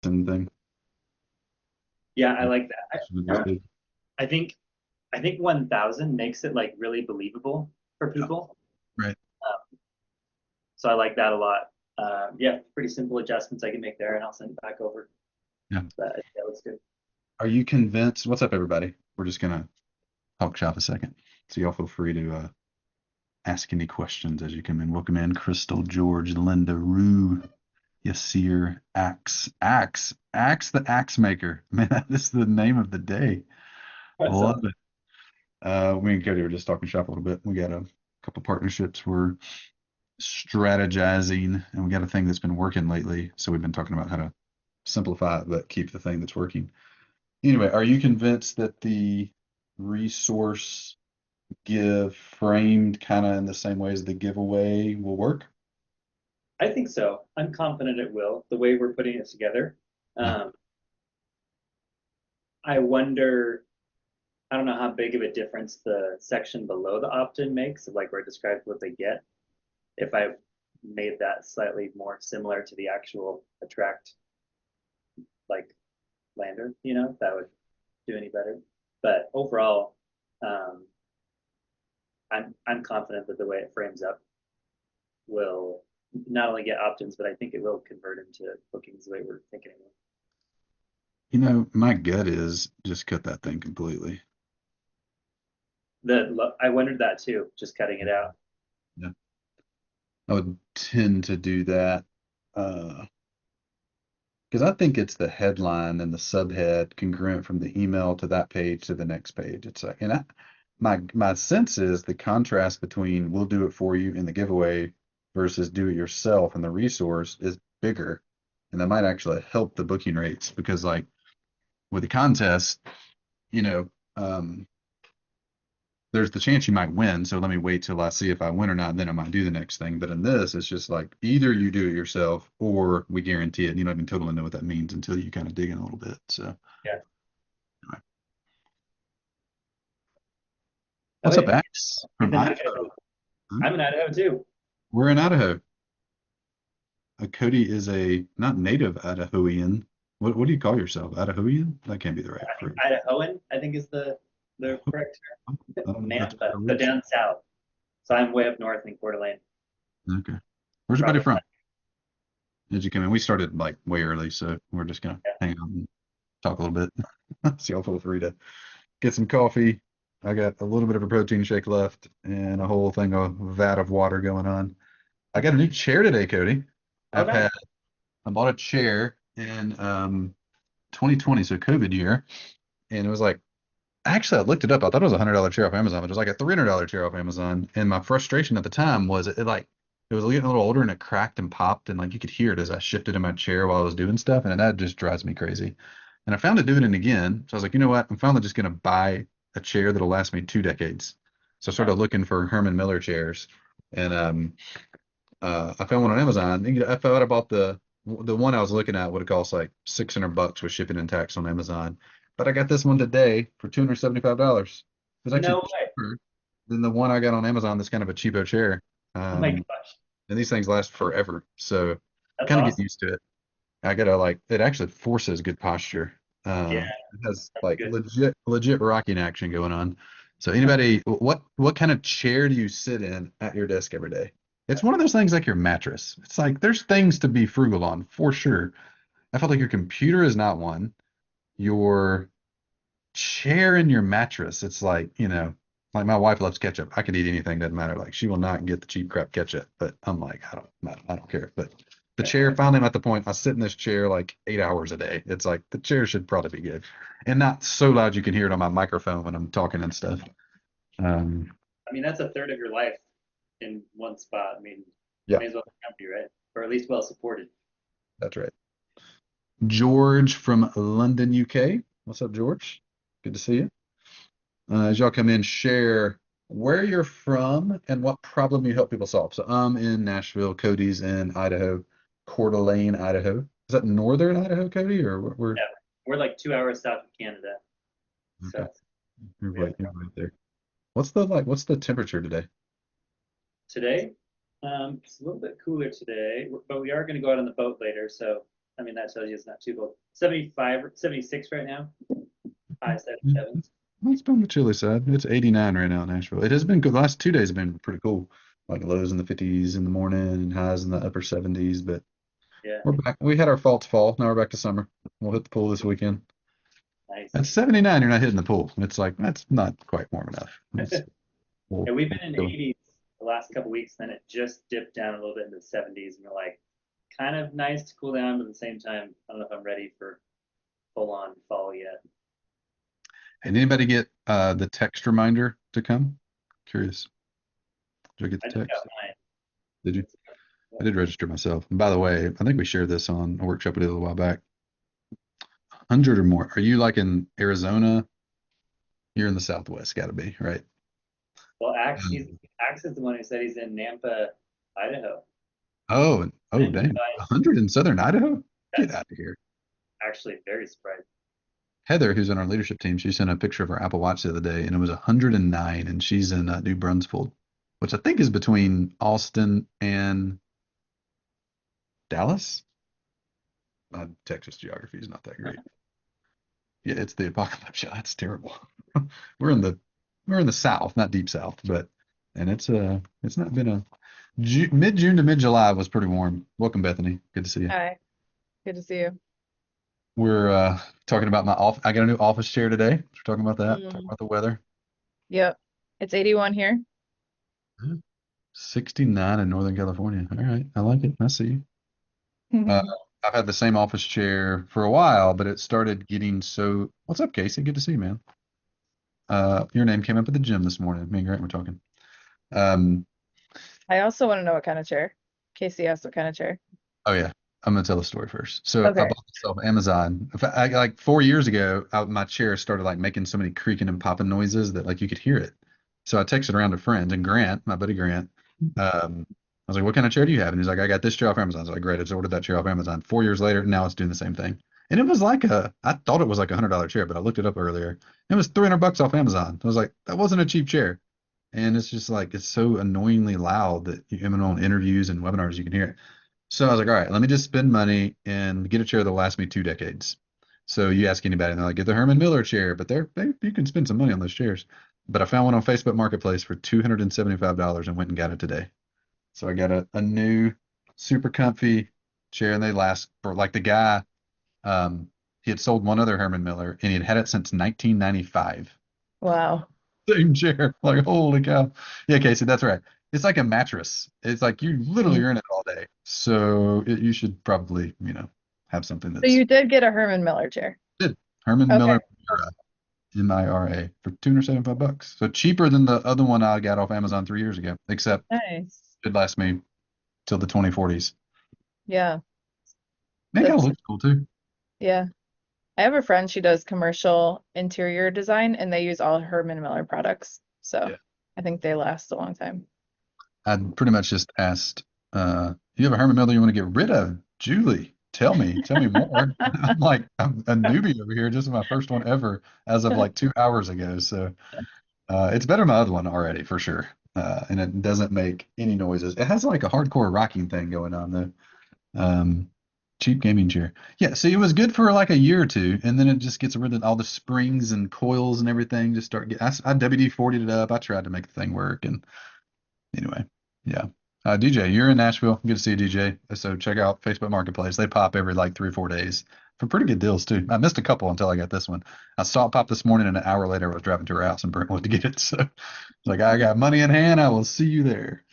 and thing. Yeah, I Yeah, like that. I think I think 1000 makes it like really believable for people. right. Um, so I like that a lot. Yeah, pretty simple adjustments I can make there, and I'll send it back over. Yeah. But yeah, looks good. Are you convinced? What's up, everybody? We're just gonna talk shop a second. So y'all feel free to ask any questions as you come in. Welcome in, Crystal, George, Linda, Rue, Yasir, Axe, the Axe Maker. Man, that is the name of the day. What's Love up? it. Me and Cody were just talking shop a little bit. We got a couple partnerships we're strategizing, and we got a thing that's been working lately. So we've been talking about how to simplify it, but keep the thing that's working. Anyway, are you convinced that the resource give framed kind of in the same way as the giveaway will work? I think so. I'm confident it will. The way we're putting it together. Yeah. Um, I wonder. I don't know how big of a difference the section below the opt-in makes, of like where it describes what they get. If I made that slightly more similar to the actual attract like lander, if that would do any better. But overall, um, I'm confident that the way it frames up will not only get opt-ins, but I think it will convert into bookings the way we're thinking it will. My gut is just cut that thing completely. I wondered that too, just cutting it out. Yeah. I would tend to do that. Uh, because I think it's the headline and the subhead congruent from the email to that page to the next page. It's like, and my sense is the contrast between we'll do it for you in the giveaway versus do it yourself and the resource is bigger. And that might actually help the booking rates because like with the contest, you know, um, there's the chance you might win. So let me wait till I see if I win or not, and then I might do the next thing. But in this, it's just like either you do it yourself or we guarantee it. You don't even totally know what that means until you kind of dig in a little bit. So, Yeah. anyway. Oh, What's up, yeah. Axe He's from in Idaho? Idaho. Huh? I'm in Idaho too. We're in Idaho. Cody is a not native Idahoan. What do you call yourself? Idahoan? That can't be the right I think phrase. Idahoan, I think is the correct I don't know if that's a Nampa, better but word. down south. So I'm way up north in Coeur d'Alene. Okay. Where's your buddy Probably. from? Did you come in? We started like way early, so we're just gonna Yeah. hang out and talk a little bit. So y'all feel free to get some coffee. I got a little bit of a protein shake left and a whole thing of vat of water going on. I got a new chair today, Cody. Oh, I've nice. had I bought a chair in 2020, so COVID year, and it was like actually I looked it up. I thought it was $100 chair off Amazon, but it was like a $300 chair off Amazon. And my frustration at the time was it was getting a little older and it cracked and popped and like you could hear it as I shifted in my chair while I was doing stuff, and that just drives me crazy. And I found it doing it again. So I was like, you know what? I'm finally just gonna buy a chair that'll last me 2 decades. So I started Nice. looking for Herman Miller chairs, and I found one on Amazon. I thought about the one I was looking at would have cost like $600 with shipping and tax on Amazon, but I got this one today for $275. It's actually No way. cheaper than the one I got on Amazon. That's kind of a cheapo chair. Oh my Um, gosh. and these things last forever, so That's kind of get awesome. used to it. I gotta like it actually forces good posture. Yeah, It has that's like good. legit rocking action going on. So anybody, what kind of chair do you sit in at your desk every day? It's one of those things like your mattress. It's like there's things to be frugal on for sure. I felt like your computer is not one. Your chair and your mattress. It's like my wife loves ketchup. I could eat anything, doesn't matter. Like she will not get the cheap crap ketchup, but I'm like, I don't care. But the chair, finally I'm at the point, I sit in this chair like 8 hours a day. It's like the chair should probably be good. And not so loud you can hear it on my microphone when I'm talking and stuff. Um, I mean, that's a third of your life in one spot. I mean, yeah, may as well be comfy, right? Or at least well supported. that's right. George from London, UK. What's up, George? Good to see you. As y'all come in, share where you're from and what problem you help people solve. So I'm in Nashville, Cody's in Idaho, Coeur d'Alene, Idaho. Is that northern Idaho, Cody, or we're Yeah, we're like 2 hours south of Canada, okay? so You're we have right, you're right there. What's the temperature today? today. It's a little bit cooler today, but we are going to go out on the boat later, so I mean, that tells you it's not too cold. 75, 76 right now. High Yeah. 77. It's been on the chilly side. It's 89 right now in Nashville. It has been good. The last 2 days have been pretty cool. Like lows in the 50s in the morning and highs in the upper 70s. But Yeah, we're back. We had our false fall. Now we're back to summer. We'll hit the pool this weekend. nice. At 79, you're not hitting the pool. It's like, that's not quite warm enough. It's And cool. we've been in the 80s the last couple weeks, then it just dipped down a little bit into the 70s, and we're like, kind of nice to cool down, but at the same time, I don't know if I'm ready for full on fall yet. And anybody get the text reminder to come? Curious. Did I get I the just got text? mine. Did you? I did register myself. And by the way, I think we shared this on a workshop we did a while back. 100 or more. Are you like in Arizona? You're in the Southwest, got to be, right? Well, Um, Axe is the one who said he's in Nampa, Idaho. oh, And dang. 100 in Southern Idaho? Get that's out of here. actually very surprising. Heather, who's on our leadership team, she sent a picture of her Apple Watch the other day, and it was 109, and she's in New Brunswick, which I think is between Austin and Dallas. My Texas geography is not that great. Yeah, it's the apocalypse. Yeah, it's terrible. We're in the we're in the South, not deep South, but and it's not been a mid June to mid July was pretty warm. Welcome, Bethany. Good to see you. Hi, good to see you. We're talking about my off. I got a new office chair today. We're talking about that. Talking Mm. about the weather. Yep, it's 81 here. Yeah. 69 in Northern California. All right, I like it. I see you. Uh, I've had the same office chair for a while, but it started getting so. What's up, Casey? Good to see you, man. Your name came up at the gym this morning. Me and Grant were talking. Um, I also want to know what kind of chair. Casey asked what kind of chair. oh yeah, I'm gonna tell the story first. So I Okay. bought this off Amazon. Like 4 years ago, my chair started like making so many creaking and popping noises that like you could hear it. So I texted around to friends and Grant, my buddy Grant. I was like, "What kind of chair do you have?" And he's like, "I got this chair off Amazon." I was like, "Great, I just ordered that chair off Amazon." 4 years later, now it's doing the same thing. And it was like I thought it was like $100 chair, but I looked it up earlier. It was $300 off Amazon. I was like, that wasn't a cheap chair. And it's just like it's so annoyingly loud that even on interviews and webinars you can hear it. So I was like, all right, let me just spend money and get a chair that'll last me 2 decades. So you ask anybody, and they're like, get the Herman Miller chair, but you can spend some money on those chairs. But I found one on Facebook Marketplace for $275 and went and got it today. So I got a new super comfy chair, and they last for like the guy. He had sold one other Herman Miller, and he had had it since 1995. Wow. Same chair. Like, holy cow. Yeah, Casey, that's right. It's like a mattress. It's like you literally Mm. are in it all day. So you should probably, have something So that's you did get a Herman Miller chair. good. Herman Okay. Miller Mira, Mira for $275. So cheaper than the other one I got off Amazon 3 years ago, except Nice. it lasts me till the 2040s. Yeah. Man, it kind of That's looks cool too. yeah. I have a friend, she does commercial interior design and they use all Herman Miller products. So Yeah. I think they last a long time. I pretty much just asked, you have a Herman Miller you want to get rid of? Julie, tell me more. I'm a newbie over here, just my first one ever as of like 2 hours ago. So it's better than my other one already for sure. And it doesn't make any noises. It has like a hardcore rocking thing going on though. Um, cheap gaming chair. Yeah, so it was good for like a year or two, and then it just gets rid of all the springs and coils and everything. Just start get I WD-40'd it up. I tried to make the thing work, and anyway, yeah. DJ, you're in Nashville. Good to see you, DJ. So check out Facebook Marketplace. They pop every like 3 or 4 days for pretty good deals too. I missed a couple until I got this one. I saw it pop this morning, and an hour later, I was driving to her house in Brentwood to get it. So it's like I got money in hand. I will see you there.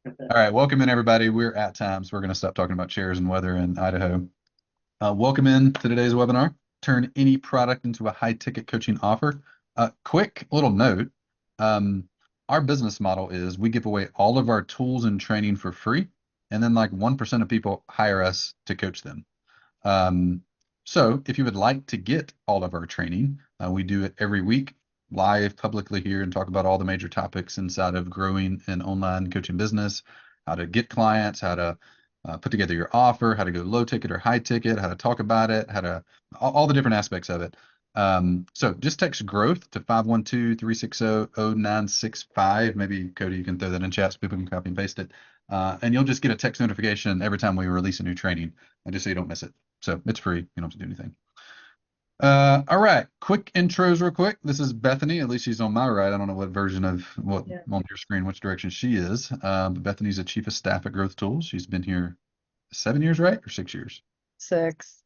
All right, welcome in everybody. We're at time, so we're going to stop talking about chairs and weather in Idaho. Welcome in to today's webinar. Turn any product into a high-ticket coaching offer. Quick little note. Our business model is we give away all of our tools and training for free, and then like 1% of people hire us to coach them. So if you would like to get all of our training, we do it every week live publicly here and talk about all the major topics inside of growing an online coaching business, how to get clients, how to put together your offer, how to go low ticket or high ticket, how to talk about it, how to all the different aspects of it. So just text growth to 512-360-0965. Maybe Cody, you can throw that in chat so people can copy and paste it. And you'll just get a text notification every time we release a new training, and just so you don't miss it. So it's free. You don't have to do anything. All right, quick intros real quick. This is Bethany. At least she's on my right. I don't know what version of what Yeah. on your screen, which direction she is. But Bethany's a chief of staff at Growth Tools. She's been here 7 years, right? Or 6 years? 6.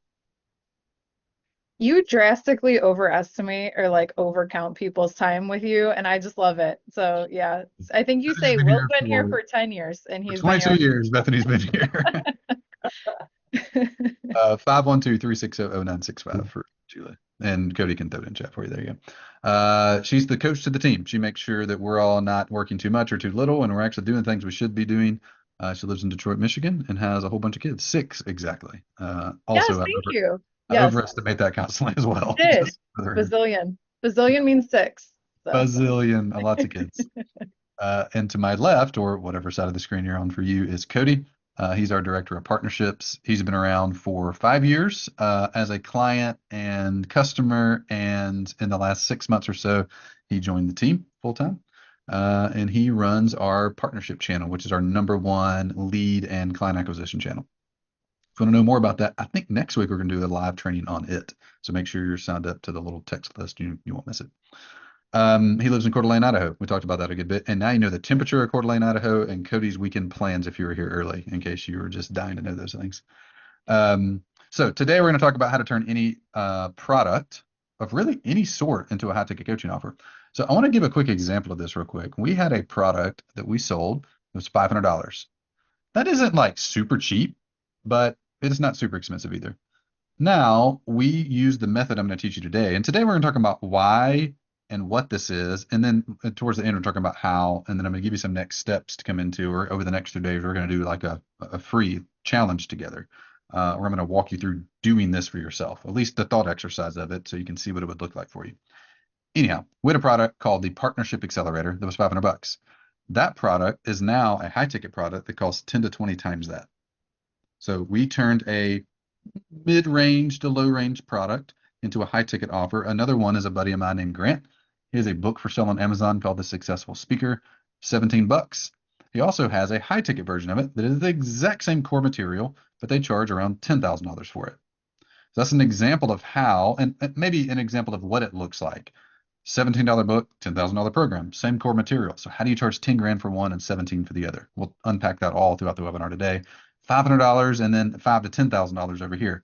You drastically overestimate or like overcount people's time with you, and I just love it. So yeah, I think you Bethany's say been Will's here been here for 10 years and for he's been 22 here. years. Bethany's been here. 512-360-0965 for Julie. And Cody can throw it in chat for you. There you go. She's the coach to the team. She makes sure that we're all not working too much or too little, and we're actually doing things we should be doing. She lives in Detroit, Michigan, and has a whole bunch of kids, 6 exactly. Yes, Also, thank you. I Yes, overestimate that constantly as well. did. Just for the record. Bazillion. Bazillion means 6. So Bazillion, lots of kids. And to my left, or whatever side of the screen you're on for you, is Cody. He's our director of partnerships. He's been around for 5 years as a client and customer, and in the last 6 months or so, he joined the team full time. And he runs our partnership channel, which is our #1 lead and client acquisition channel. If you want to know more about that, I think next week we're going to do a live training on it. So make sure you're signed up to the little text list. You won't miss it. He lives in Coeur d'Alene, Idaho. We talked about that a good bit. And now you know the temperature of Coeur d'Alene, Idaho, and Cody's weekend plans if you were here early, in case you were just dying to know those things. So today we're going to talk about how to turn any product of really any sort into a high-ticket coaching offer. So I want to give a quick example of this real quick. We had a product that we sold. It was $500. That isn't like super cheap, but it's not super expensive either. Now we use the method I'm going to teach you today. And today we're going to talk about why and what this is. And then towards the end, we're talking about how, and then I'm going to give you some next steps to come into, or over the next 2 days, we're going to do like a free challenge together. Where I'm going to walk you through doing this for yourself, at least the thought exercise of it, so you can see what it would look like for you. Anyhow, we had a product called the Partnership Accelerator that was $500. That product is now a high ticket product that costs 10 to 20 times that. So we turned a mid-range to low-range product into a high-ticket offer. Another one is a buddy of mine named Grant. He has a book for sale on Amazon called The Successful Speaker, $17. He also has a high-ticket version of it that is the exact same core material, but they charge around $10,000 for it. So that's an example of how, and maybe an example of what it looks like. $17 book, $10,000 program, same core material. So how do you charge 10 grand for one and 17 for the other? We'll unpack that all throughout the webinar today. $500 and then $5,000 to $10,000 over here.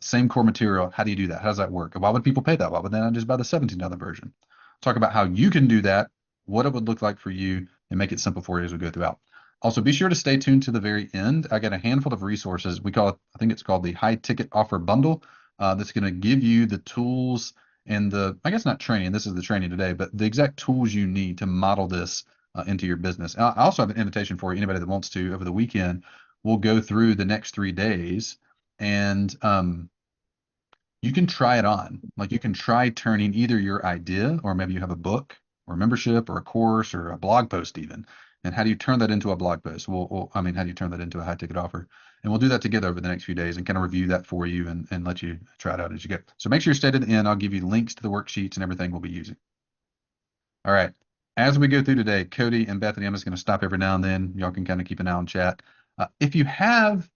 Same core material. How do you do that? How does that work? Why would people pay that? Why would they not just buy the $17 version? Talk about how you can do that, what it would look like for you, and make it simple for you as we go throughout. Also, be sure to stay tuned to the very end. I got a handful of resources. We call it, I think it's called the High Ticket Offer Bundle. That's going to give you the tools and the, I guess not training, this is the training today, but the exact tools you need to model this into your business. I also have an invitation for anybody that wants to over the weekend. We'll go through the next 3 days and you can try it on. Like you can try turning either your idea, or maybe you have a book or a membership or a course or a blog post even. And how do you turn that into a blog post? I mean, how do you turn that into a high ticket offer? And we'll do that together over the next few days and kind of review that for you and let you try it out as you go. So make sure you stay to the end. I'll give you links to the worksheets and everything we'll be using. All right. As we go through today, Cody and Bethany, I'm just going to stop every now and then. Y'all can kind of keep an eye on chat. If you have,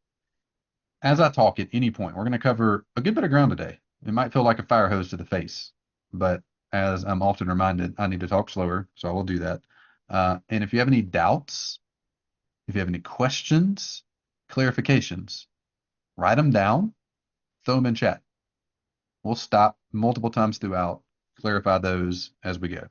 as I talk at any point, we're going to cover a good bit of ground today. It might feel like a fire hose to the face, but as I'm often reminded, I need to talk slower, so I will do that. And if you have any doubts, if you have any questions, clarifications, write them down, throw them in chat. We'll stop multiple times throughout, clarify those as we go.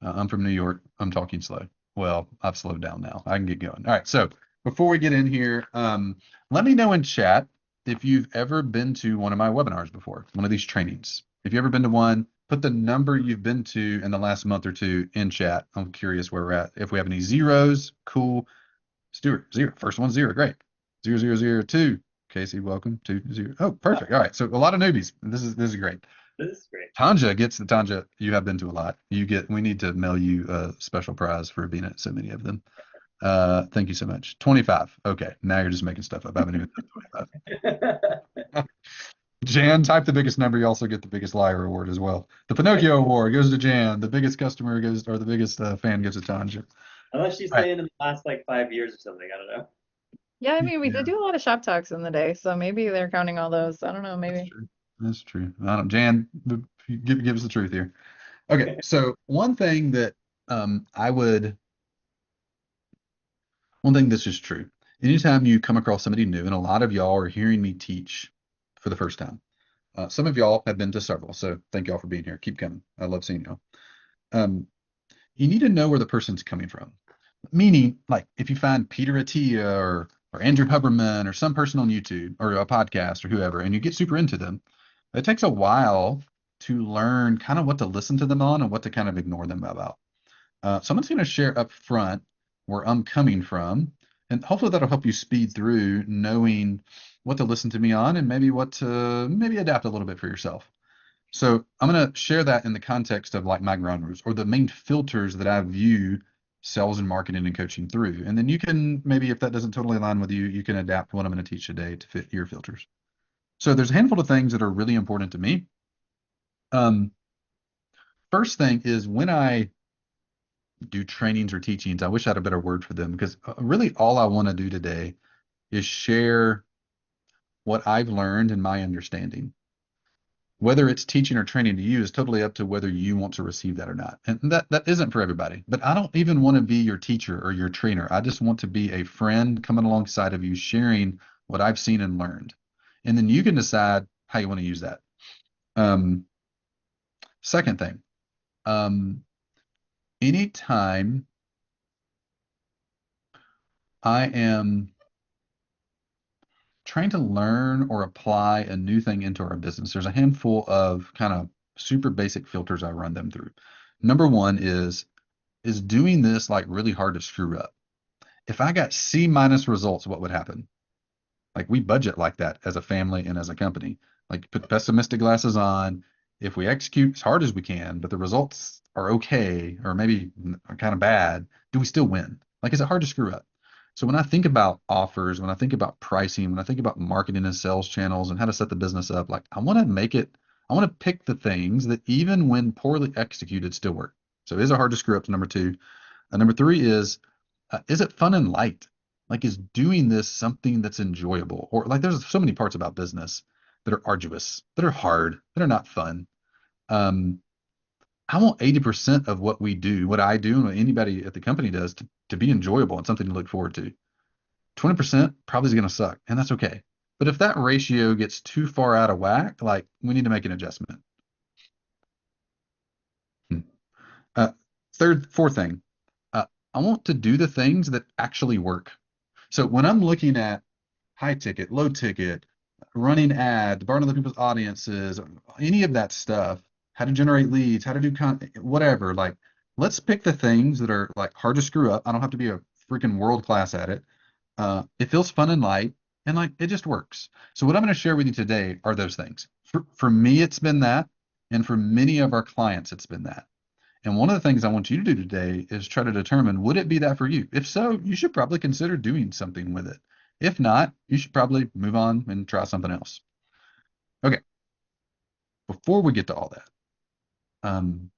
I'm from New York. I'm talking slow. Well, I've slowed down now. I can get going. All right. So before we get in here, let me know in chat if you've ever been to one of my webinars before, one of these trainings. If you've ever been to one, put the number you've been to in the last month or two in chat. I'm curious where we're at. If we have any zeros, cool. Stuart, 0. First one, 0. Great. 0002. Casey, welcome. 20. Oh, perfect. All right. So a lot of newbies. This is great. This is great. Tanja, you have been to a lot. We need to mail you a special prize for being at so many of them. Thank you so much. 25. Okay. Now you're just making stuff up. I haven't even done 25. Jan, type the biggest number. You also get the biggest liar award as well. The Pinocchio award goes to Jan. The biggest customer goes, or the biggest fan goes to Tanja. Unless she's saying in the last like 5 years or something. I don't know. Yeah, I mean, we Yeah, did do a lot of shop talks in the day, so maybe they're counting all those. I don't know, that's maybe. true. That's true. I don't, Jan, give us the truth here. Okay, so I would, one thing that's just true. Anytime you come across somebody new, and a lot of y'all are hearing me teach for the first time. Some of y'all have been to several, so thank y'all for being here. Keep coming. I love seeing y'all. Um, you need to know where the person's coming from. Meaning, like if you find Peter Attia or Andrew Huberman or some person on YouTube or a podcast or whoever, and you get super into them, it takes a while to learn kind of what to listen to them on and what to kind of ignore them about. So I'm just going to share up front where I'm coming from, and hopefully that'll help you speed through knowing what to listen to me on and maybe what to maybe adapt a little bit for yourself. So I'm going to share that in the context of like my ground rules or the main filters that I view sales and marketing and coaching through. And then you can maybe, if that doesn't totally align with you, you can adapt what I'm going to teach today to fit your filters. So there's a handful of things that are really important to me. Um, First thing is when I do trainings or teachings, I wish I had a better word for them because really all I want to do today is share what I've learned and my understanding. Whether it's teaching or training to you is totally up to whether you want to receive that or not. And that isn't for everybody. But I don't even want to be your teacher or your trainer. I just want to be a friend coming alongside of you, sharing what I've seen and learned. And then you can decide how you want to use that. Um, Second thing, um, anytime I am trying to learn or apply a new thing into our business, there's a handful of kind of super basic filters I run them through. Number one is doing this like really hard to screw up? If I got C minus results, what would happen? Like we budget like that as a family and as a company. Like put pessimistic glasses on. If we execute as hard as we can, but the results are okay or maybe kind of bad, do we still win? Like is it hard to screw up? So when I think about offers, when I think about pricing, when I think about marketing and sales channels and how to set the business up, like I want to pick the things that even when poorly executed still work. So is it hard to screw up to number two? Number three is it fun and light? Like, is doing this something that's enjoyable? Or like, there's so many parts about business that are arduous, that are hard, that are not fun. Um, I want 80% of what we do, what I do, and what anybody at the company does to be enjoyable and something to look forward to. 20% probably is going to suck, and that's okay. But if that ratio gets too far out of whack, like we need to make an adjustment. Hmm. Uh, Fourth thing, I want to do the things that actually work. So when I'm looking at high ticket, low ticket, running ads, burning other people's audiences, any of that stuff, how to generate leads, how to do whatever, like let's pick the things that are like hard to screw up. I don't have to be a freaking world class at it. It feels fun and light and like it just works. So what I'm going to share with you today are those things. For me, it's been that. And for many of our clients, it's been that. And one of the things I want you to do today is try to determine, would it be that for you? If so, you should probably consider doing something with it. If not, you should probably move on and try something else. Okay, before we get to all that, um,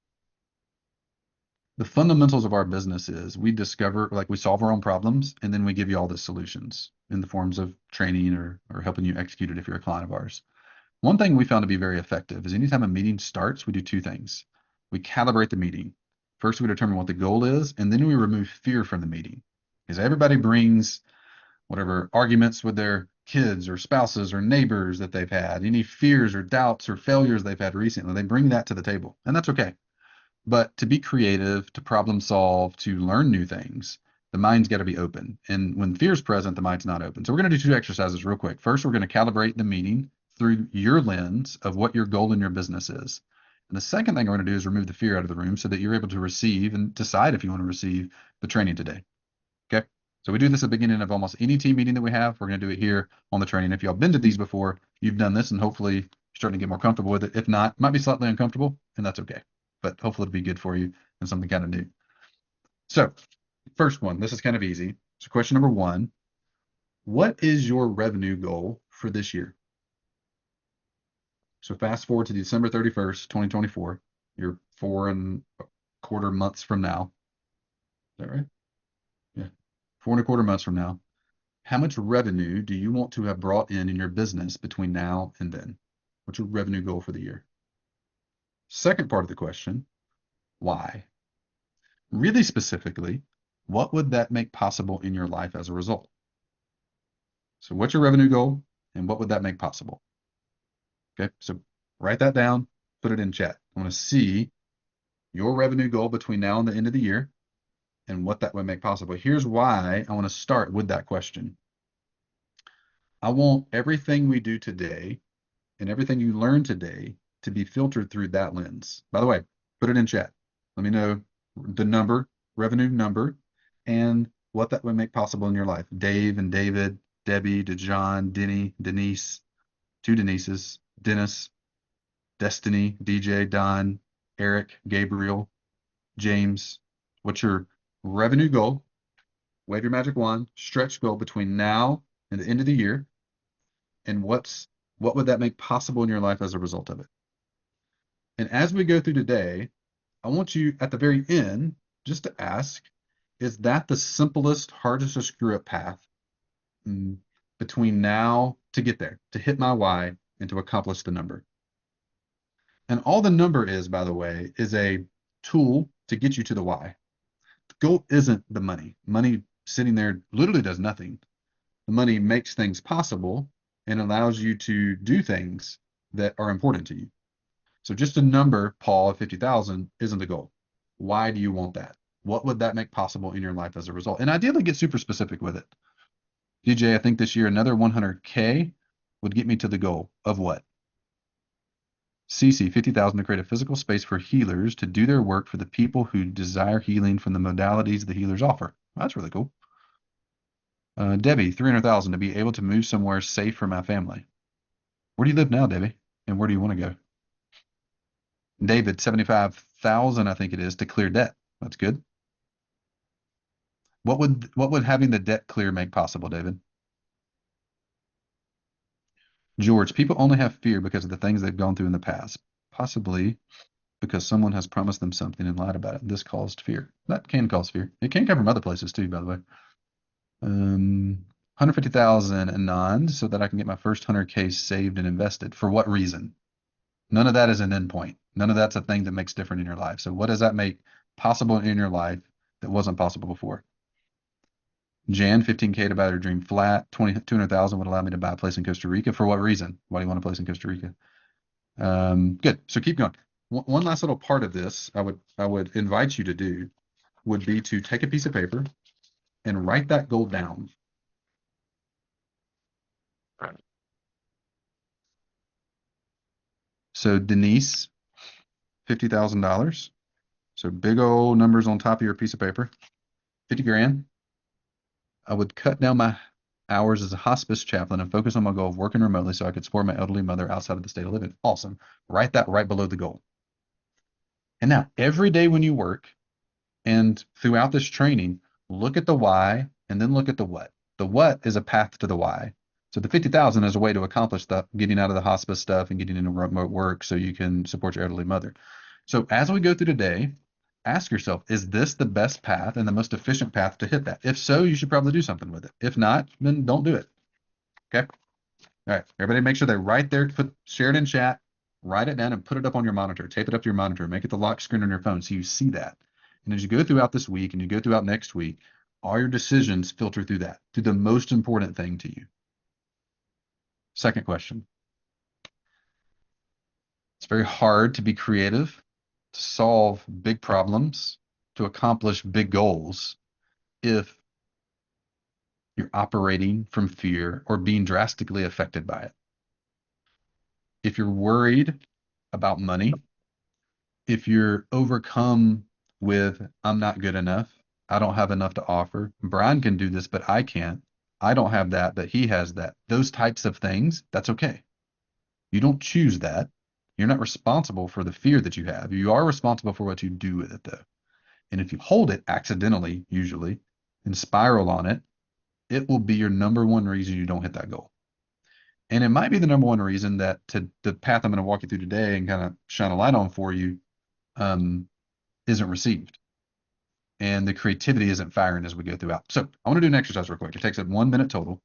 the fundamentals of our business is we discover, like we solve our own problems, and then we give you all the solutions in the forms of training or helping you execute it if you're a client of ours. One thing we found to be very effective is anytime a meeting starts, we do two things. We calibrate the meeting. First, we determine what the goal is, and then we remove fear from the meeting. Because everybody brings whatever arguments with their kids or spouses or neighbors that they've had, any fears or doubts or failures they've had recently, they bring that to the table, and that's okay. But to be creative, to problem solve, to learn new things, the mind's got to be open. And when fear is present, the mind's not open. So we're going to do two exercises real quick. First, we're going to calibrate the meeting through your lens of what your goal in your business is. And the second thing we're going to do is remove the fear out of the room so that you're able to receive and decide if you want to receive the training today. Okay. So we do this at the beginning of almost any team meeting that we have. We're going to do it here on the training. If y'all been to these before, you've done this and hopefully you're starting to get more comfortable with it. If not, it might be slightly uncomfortable and that's okay, but hopefully it'll be good for you and something kind of new. So first one, this is kind of easy. So question number one, what is your revenue goal for this year? So fast forward to December 31st, 2024. You're 4.25 months from now. Is that right? Yeah. 4.25 months from now. How much revenue do you want to have brought in your business between now and then? What's your revenue goal for the year? Second part of the question, why? Really specifically, what would that make possible in your life as a result? So what's your revenue goal and what would that make possible? Okay, so write that down, put it in chat. I want to see your revenue goal between now and the end of the year and what that would make possible. Here's why I want to start with that question. I want everything we do today and everything you learn today to be filtered through that lens. By the way, put it in chat. Let me know the number, revenue number, and what that would make possible in your life. Dave and David, Debbie, DeJohn, Denny, Denise, two Denises, Dennis, Destiny, DJ, Don, Eric, Gabriel, James. What's your revenue goal? Wave your magic wand, stretch goal between now and the end of the year. And what would that make possible in your life as a result of it? And as we go through today, I want you at the very end just to ask, is that the simplest, hardest to screw up path between now to get there, to hit my why and to accomplish the number? And all the number is, by the way, is a tool to get you to the why. The goal isn't the money. Money sitting there literally does nothing. The money makes things possible and allows you to do things that are important to you. So just a number, Paul, of 50,000 isn't the goal. Why do you want that? What would that make possible in your life as a result? And ideally get super specific with it. DJ, I think this year another 100K would get me to the goal of what? CC, 50,000 to create a physical space for healers to do their work for the people who desire healing from the modalities the healers offer. Well, that's really cool. Debbie, 300,000 to be able to move somewhere safe for my family. Where do you live now, Debbie? And where do you want to go? David, 75,000, I think it is, to clear debt. That's good. What would having the debt clear make possible, David? George, people only have fear because of the things they've gone through in the past, possibly because someone has promised them something and lied about it. This caused fear. That can cause fear. It can come from other places too, by the way. 150,000 Anand, so that I can get my first 100K saved and invested. For what reason? None of that is an endpoint. None of that's a thing that makes different in your life. So what does that make possible in your life that wasn't possible before? Jan, 15K to buy their dream flat. 200,000 would allow me to buy a place in Costa Rica. For what reason? Why do you want a place in Costa Rica? Good. So keep going. One last little part of this I would invite you to do would be to take a piece of paper and write that goal down. So Denise, $50,000. So big old numbers on top of your piece of paper. 50 grand. I would cut down my hours as a hospice chaplain and focus on my goal of working remotely so I could support my elderly mother outside of the state of living. Awesome. Write that right below the goal. And now every day when you work and throughout this training, look at the why and then look at the what. The what is a path to the why. So the 50,000 is a way to accomplish that, getting out of the hospice stuff and getting into remote work so you can support your elderly mother. So as we go through today, ask yourself, is this the best path and the most efficient path to hit that? If so, you should probably do something with it. If not, then don't do it. Okay. All right. Everybody make sure they're right there. Share it in chat, write it down and put it up on your monitor. Tape it up to your monitor. Make it the lock screen on your phone so you see that. And as you go throughout this week and you go throughout next week, all your decisions filter through that, to the most important thing to you. Second question. It's very hard to be creative, to solve big problems, to accomplish big goals if you're operating from fear or being drastically affected by it. If you're worried about money, if you're overcome with, I'm not good enough, I don't have enough to offer, Brian can do this, but I can't, I don't have that, but he has that, those types of things, that's okay. You don't choose that. You're not responsible for the fear that you have. You are responsible for what you do with it, though. And if you hold it accidentally, usually, and spiral on it, it will be your number one reason you don't hit that goal. And it might be the number one reason that the path I'm going to walk you through today and kind of shine a light on for you isn't received. and the creativity isn't firing as we go throughout. So I want to do an exercise real quick. It takes 1 minute total.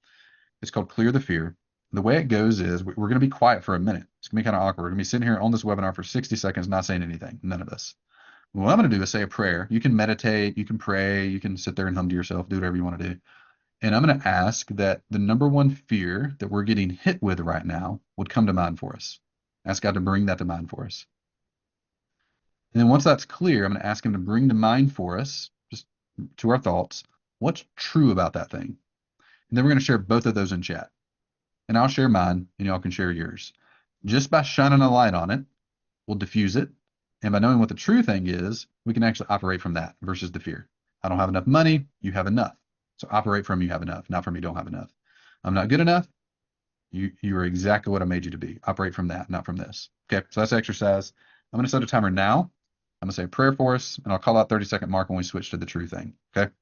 It's called Clear the Fear. The way it goes is we're going to be quiet for a minute. It's going to be kind of awkward. We're going to be sitting here on this webinar for 60 seconds, not saying anything, none of this. What I'm going to do is say a prayer. You can meditate, you can pray, you can sit there and hum to yourself, do whatever you want to do. And I'm going to ask that the number one fear that we're getting hit with right now would come to mind for us. Ask God to bring that to mind for us. And then once that's clear, I'm going to ask him to bring to mind for us, just to our thoughts, what's true about that thing. And then we're going to share both of those in chat. And I'll share mine, and y'all can share yours. Just by shining a light on it, we'll diffuse it. And by knowing what the true thing is, we can actually operate from that versus the fear. I don't have enough money, you have enough. So operate from you have enough, not from you don't have enough. I'm not good enough. You are exactly what I made you to be. Operate from that, not from this. Okay, so that's exercise. I'm going to set a timer now. I'm going to say a prayer for us, and I'll call out 30-second mark when we switch to the true thing. Okay?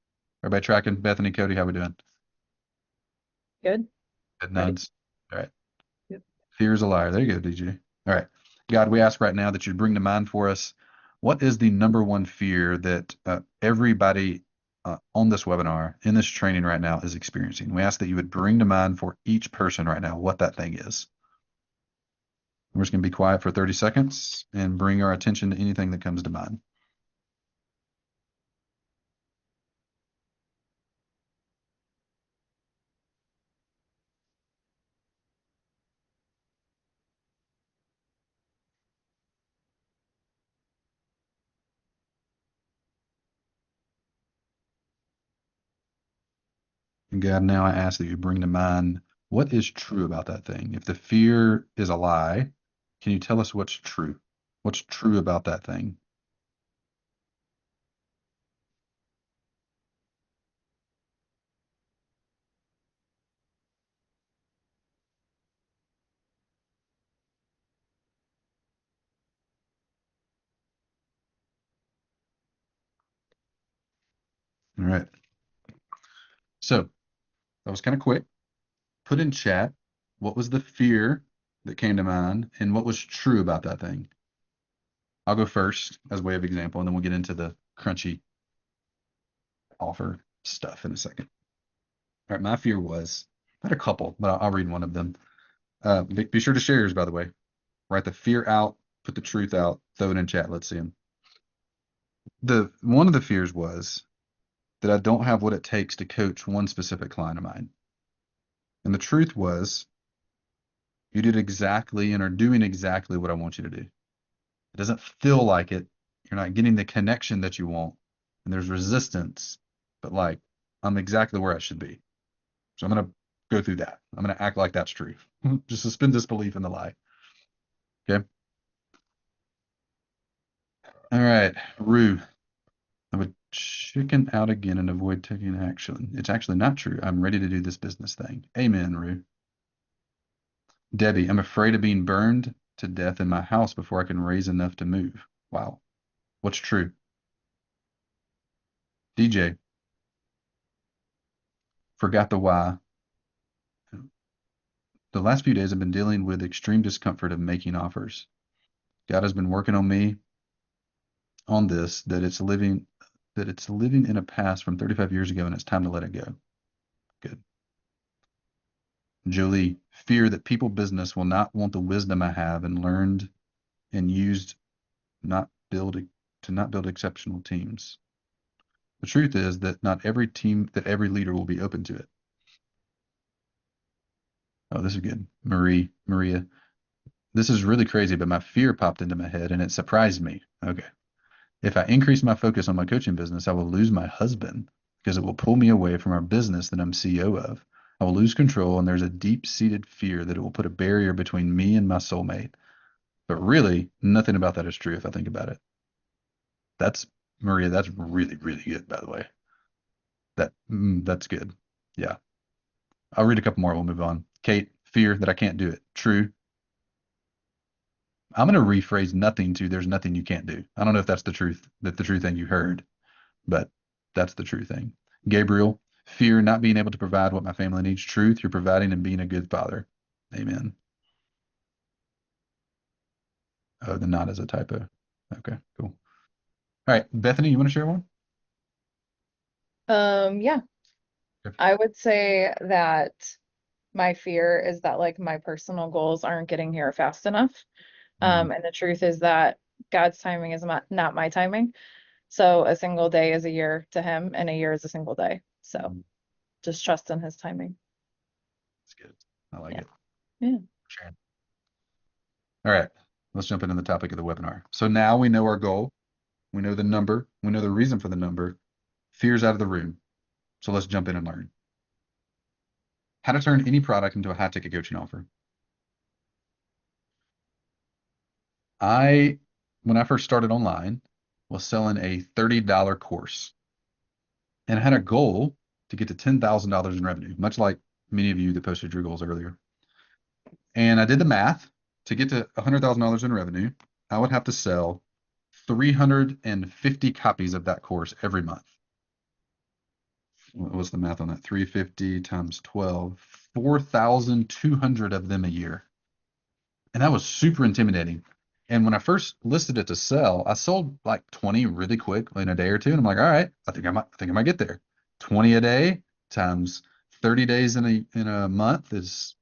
Everybody tracking? Bethany, Cody, how we doing? Good. Good Ready. nods. All right. Yep. Fear is a liar. There you go, DJ. All right. God, we ask right now that you bring to mind for us what is the number one fear that everybody on this webinar, in this training right now, is experiencing. We ask that you would bring to mind for each person right now what that thing is. We're just going to be quiet for 30 seconds and bring our attention to anything that comes to mind. And God, now I ask that you bring to mind what is true about that thing. If the fear is a lie, can you tell us what's true? What's true about that thing? All right. So that was kind of quick. Put in chat what was the fear that came to mind and what was true about that thing. I'll go first as way of example, and then we'll get into the crunchy offer stuff in a second. All right, my fear was, I had a couple, but I'll read one of them. Be sure to share yours, by the way. Write the fear out, put the truth out, throw it in chat. Let's see them. One of the fears was that I don't have what it takes to coach one specific client of mine. And the truth was, you did exactly and are doing exactly what I want you to do. It doesn't feel like it. You're not getting the connection that you want. And there's resistance, but like, I'm exactly where I should be. So I'm going to go through that. I'm going to act like that's true. Just suspend disbelief in the lie. Okay. All right. Rue, I would chicken out again and avoid taking action. It's actually not true. I'm ready to do this business thing. Amen, Rue. Debbie, I'm afraid of being burned to death in my house before I can raise enough to move. Wow. What's true? DJ, forgot the why. The last few days I've been dealing with extreme discomfort of making offers. God has been working on me on this, that it's living in a past from 35 years ago and it's time to let it go. Good. Jolie, fear that people business will not want the wisdom I have and learned and used not build to not build exceptional teams. The truth is that not every team, that every leader will be open to it. Oh, this is good. Maria, this is really crazy, but my fear popped into my head and it surprised me. Okay. If I increase my focus on my coaching business, I will lose my husband because it will pull me away from our business that I'm CEO of. I will lose control, and there's a deep-seated fear that it will put a barrier between me and my soulmate. But really, nothing about that is true if I think about it. That's Maria, that's really, really good, by the way. That's good. Yeah. I'll read a couple more. We'll move on. Kate, fear that I can't do it. True. I'm going to rephrase nothing to there's nothing you can't do. I don't know if that's the truth, that the true thing you heard, but that's the true thing. Gabriel, fear not being able to provide what my family needs. Truth, you're providing and being a good father. Amen. Oh, the not is a typo. Okay, cool. All right, Bethany, you want to share one? Yeah, Okay. I would say that my fear is that like my personal goals aren't getting here fast enough. And the truth is that God's timing is not my timing. So a single day is a year to him, and a year is a single day. So Mm, just trust in his timing. that's good. I like Yeah. it. Yeah. Sharon. All right, let's jump into the topic of the webinar. So now we know our goal, we know the number, we know the reason for the number. Fear's out of the room. So let's jump in and learn how to turn any product into a high ticket coaching offer. When I first started online, was selling a $30 course and I had a goal to get to $10,000 in revenue, much like many of you that posted your goals earlier. And I did the math. To get to $100,000 in revenue, I would have to sell 350 copies of that course every month. What was the math on that? 350 times 12, 4,200 of them a year. And that was super intimidating. And when I first listed it to sell, I sold like 20 really quick in a day or two. And I'm like, all right, I think I might get there. 20 a day times 30 days in a month is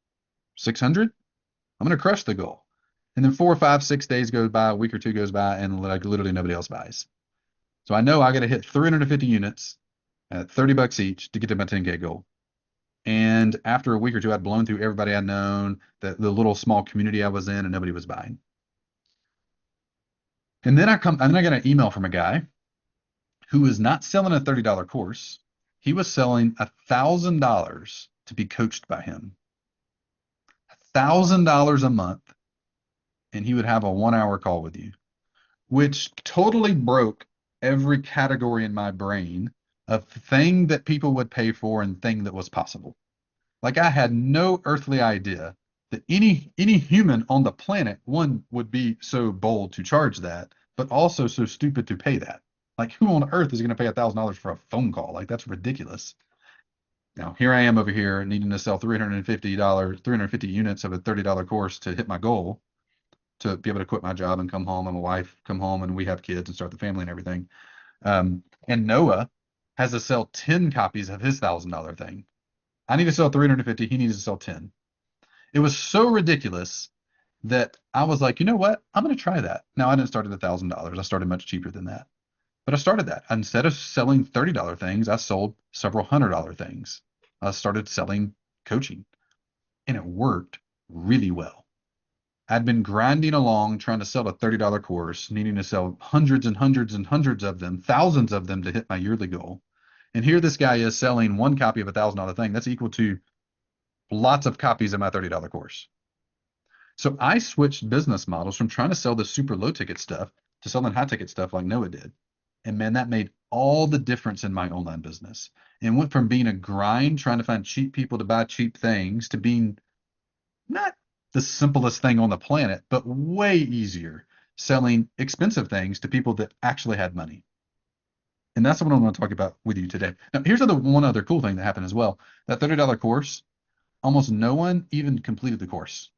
600. I'm going to crush the goal. And then 4 or 5, 6 days goes by, a week or two goes by, and like literally nobody else buys. So I know I got to hit 350 units at $30 each to get to my 10K goal. And after a week or two, I'd blown through everybody I'd known, the little small community I was in, and nobody was buying. And then I got an email from a guy who was not selling a $30 course. He was selling $1,000 to be coached by him. $1,000 a month, and he would have a 1 hour call with you, which totally broke every category in my brain of thing that people would pay for and thing that was possible. Like I had no earthly idea that any human on the planet, one, would be so bold to charge that, but also so stupid to pay that. Like who on earth is going to pay $1,000 for a phone call? Like that's ridiculous. Now here I am over here needing to sell $350, 350 units of a $30 course to hit my goal, to be able to quit my job and come home, and my wife come home and we have kids and start the family and everything. And Noah has to sell 10 copies of his $1,000 thing. I need to sell 350. He needs to sell 10. It was so ridiculous that I was like, you know what? I'm going to try that. Now I didn't start at $1,000. I started much cheaper than that. But I started that. Instead of selling $30 things, I sold several $100 things. I started selling coaching, and it worked really well. I'd been grinding along trying to sell a $30 course, needing to sell hundreds and hundreds and hundreds of them, thousands of them to hit my yearly goal. And here this guy is selling one copy of a $1,000 thing. That's equal to lots of copies of my $30 course. So I switched business models from trying to sell the super low ticket stuff to selling high ticket stuff like Noah did. And man, that made all the difference in my online business. And went from being a grind, trying to find cheap people to buy cheap things, to being not the simplest thing on the planet, but way easier selling expensive things to people that actually had money. And that's what I'm going to talk about with you today. Now, here's one other cool thing that happened as well. That $30 course, almost no one even completed the course.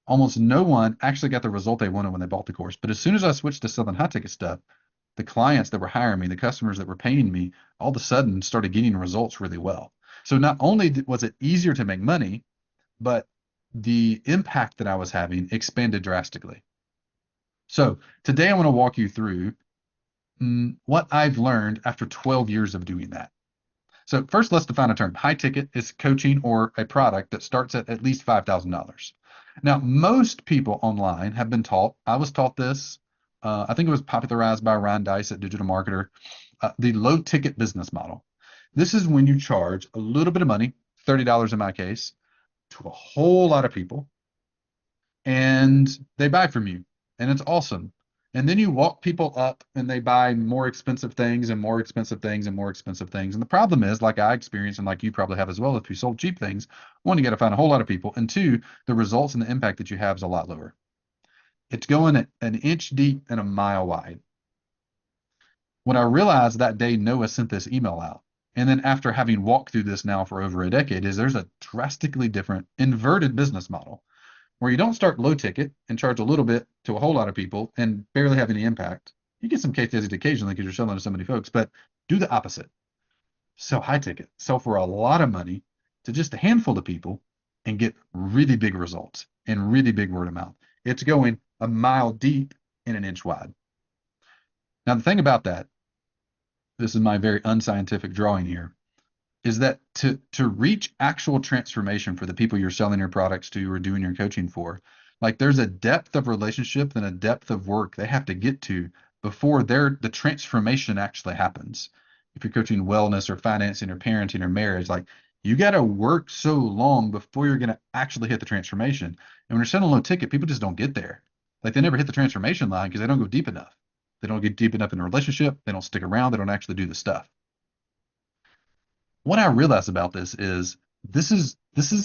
Almost no one actually got the result they wanted when they bought the course. But as soon as I switched to selling high ticket stuff, the clients that were hiring me, the customers that were paying me, all of a sudden started getting results really well. So not only was it easier to make money, but the impact that I was having expanded drastically. So today I want to walk you through what I've learned after 12 years of doing that. So first, let's define a term. High ticket is coaching or a product that starts at least $5,000. Now, most people online have been taught, I was taught this, I think it was popularized by Ryan Dice at Digital Marketer, the low ticket business model. This is when you charge a little bit of money, $30 in my case, to a whole lot of people, and they buy from you, and it's awesome. And then you walk people up and they buy more expensive things and more expensive things and more expensive things. And the problem is, like I experienced and like you probably have as well, if you sold cheap things, one, you got to find a whole lot of people. And two, the results and the impact that you have is a lot lower. It's going at an inch deep and a mile wide. When I realized that day Noah sent this email out, and then after having walked through this now for over a decade, is there's a drastically different inverted business model where you don't start low ticket and charge a little bit to a whole lot of people and barely have any impact. You get some case studies occasionally because you're selling to so many folks, but do the opposite. sell high ticket, sell for a lot of money to just a handful of people and get really big results and really big word of mouth. It's going a mile deep and an inch wide. Now, the thing about that, this is my very unscientific drawing here, is that to reach actual transformation for the people you're selling your products to or doing your coaching for, like there's a depth of relationship and a depth of work they have to get to before the transformation actually happens. If you're coaching wellness or financing or parenting or marriage, like you got to work so long before you're going to actually hit the transformation. And when you're selling low ticket, people just don't get there. Like they never hit the transformation line because they don't go deep enough. They don't get deep enough in a relationship. They don't stick around. They don't actually do the stuff. What I realize about this is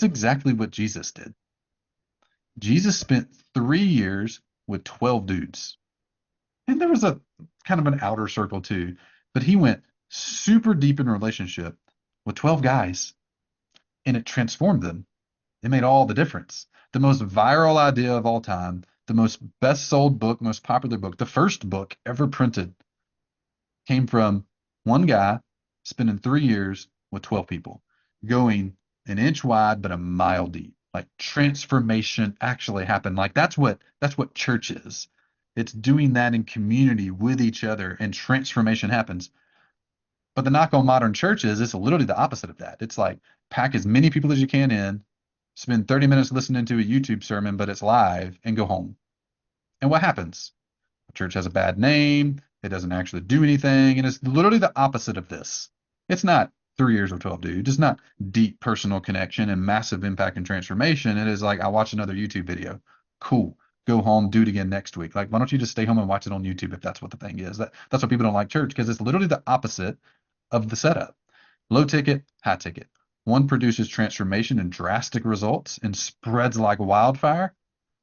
exactly what Jesus did. Jesus spent 3 years with 12 dudes. And there was a kind of an outer circle too, but he went super deep in relationship with 12 guys and it transformed them. It made all the difference. The most viral idea of all time, the most best sold book, most popular book, the first book ever printed came from one guy spending 3 years with 12 people, going an inch wide but a mile deep. Like transformation actually happened. Like that's what church is. It's doing that in community with each other and transformation happens. But the knock on modern church is it's literally the opposite of that. It's like pack as many people as you can in, spend 30 minutes listening to a YouTube sermon, but it's live, and go home. And what happens? The church has a bad name. It doesn't actually do anything. And it's literally the opposite of this. It's not 3 years of 12 dudes. It's not deep personal connection and massive impact and transformation. It is like, I watch another YouTube video. Cool. Go home, do it again next week. Like, why don't you just stay home and watch it on YouTube if that's what the thing is? That's why people don't like church, because it's literally the opposite of the setup. Low ticket, high ticket. One produces transformation and drastic results and spreads like wildfire.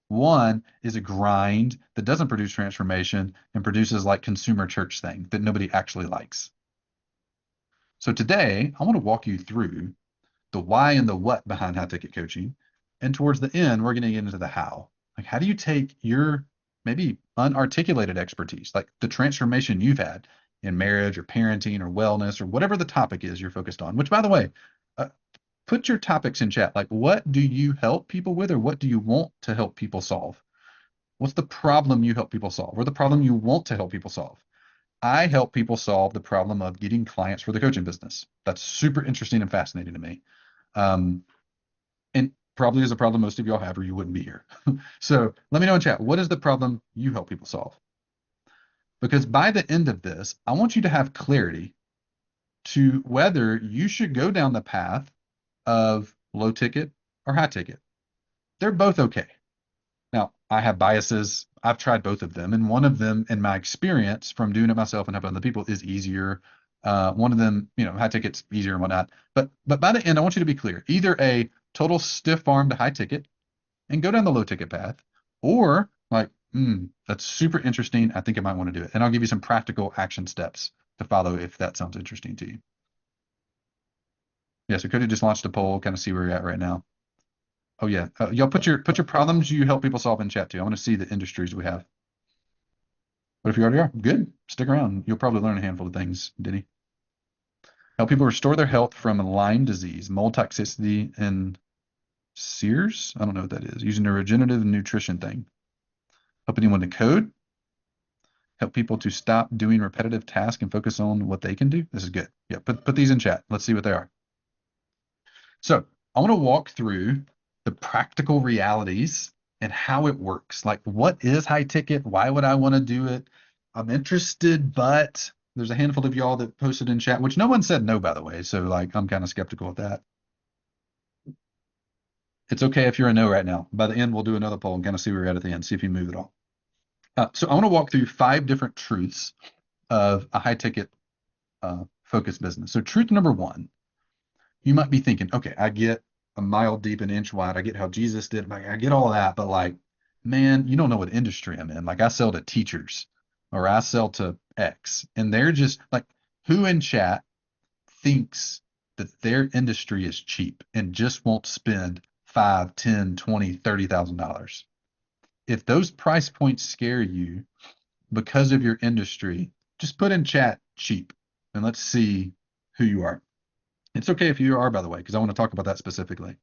One is a grind that doesn't produce transformation and produces like consumer church thing that nobody actually likes. So today, I want to walk you through the why and the what behind high ticket coaching. And towards the end, we're going to get into the how. Like, how do you take your maybe unarticulated expertise, like the transformation you've had in marriage or parenting or wellness or whatever the topic is you're focused on, which by the way, put your topics in chat. Like, what do you help people with, or what do you want to help people solve? What's the problem you help people solve, or the problem you want to help people solve? I help people solve the problem of getting clients for the coaching business. That's super interesting and fascinating to me. And probably is a problem most of y'all have, or you wouldn't be here. So let me know in chat, what is the problem you help people solve? Because by the end of this, I want you to have clarity to whether you should go down the path of low ticket or high ticket. They're both okay. Now, I have biases. I've tried both of them, and one of them, in my experience from doing it myself and helping other people, is easier. One of them, high ticket's easier and whatnot. But by the end, I want you to be clear. Either a total stiff arm to high ticket and go down the low ticket path, or like, that's super interesting. I think I might want to do it. And I'll give you some practical action steps to follow if that sounds interesting to you. Yeah, so Cody just launched a poll, kind of see where we're at right now. Oh yeah, y'all put your problems you help people solve in chat too. I want to see the industries we have. But if you already are, good. Stick around. You'll probably learn a handful of things, Denny. Help people restore their health from Lyme disease, mold toxicity, and Sears. I don't know what that is. Using a regenerative nutrition thing. Help anyone to code. Help people to stop doing repetitive tasks and focus on what they can do. This is good. Yeah, put these in chat. Let's see what they are. So I want to walk through the practical realities and how it works. Like, what is high ticket? Why would I want to do it? I'm interested, but there's a handful of y'all that posted in chat, which no one said no, by the way. So like, I'm kind of skeptical of that. It's okay if you're a no right now. By the end, we'll do another poll and kind of see where we're at the end, see if you move at all. So I want to walk through 5 different truths of a high ticket focused business. So truth number 1, you might be thinking, okay, I get a mile deep and inch wide. I get how Jesus did. Like, I get all of that, but like, man, you don't know what industry I'm in. Like, I sell to teachers or I sell to X, and they're just like, who in chat thinks that their industry is cheap and just won't spend $5, $10, $20, $30,000? If those price points scare you because of your industry, just put in chat cheap and let's see who you are. It's okay if you are, by the way, because I want to talk about that specifically.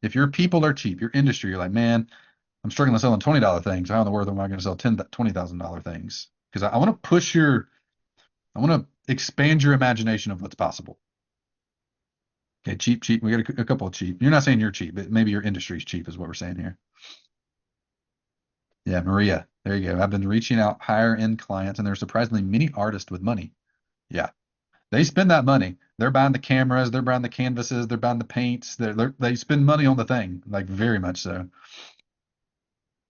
If your people are cheap, your industry, you're like, man, I'm struggling selling $20 things. How in the world am I going to sell $20,000 things? Because I want to I want to expand your imagination of what's possible. Okay, cheap. We got a couple of cheap. You're not saying you're cheap, but maybe your industry's cheap is what we're saying here. Yeah, Maria, there you go. I've been reaching out higher end clients, and there's surprisingly many artists with money. Yeah, they spend that money. They're buying the cameras, they're buying the canvases, they're buying the paints. They spend money on the thing, like very much so.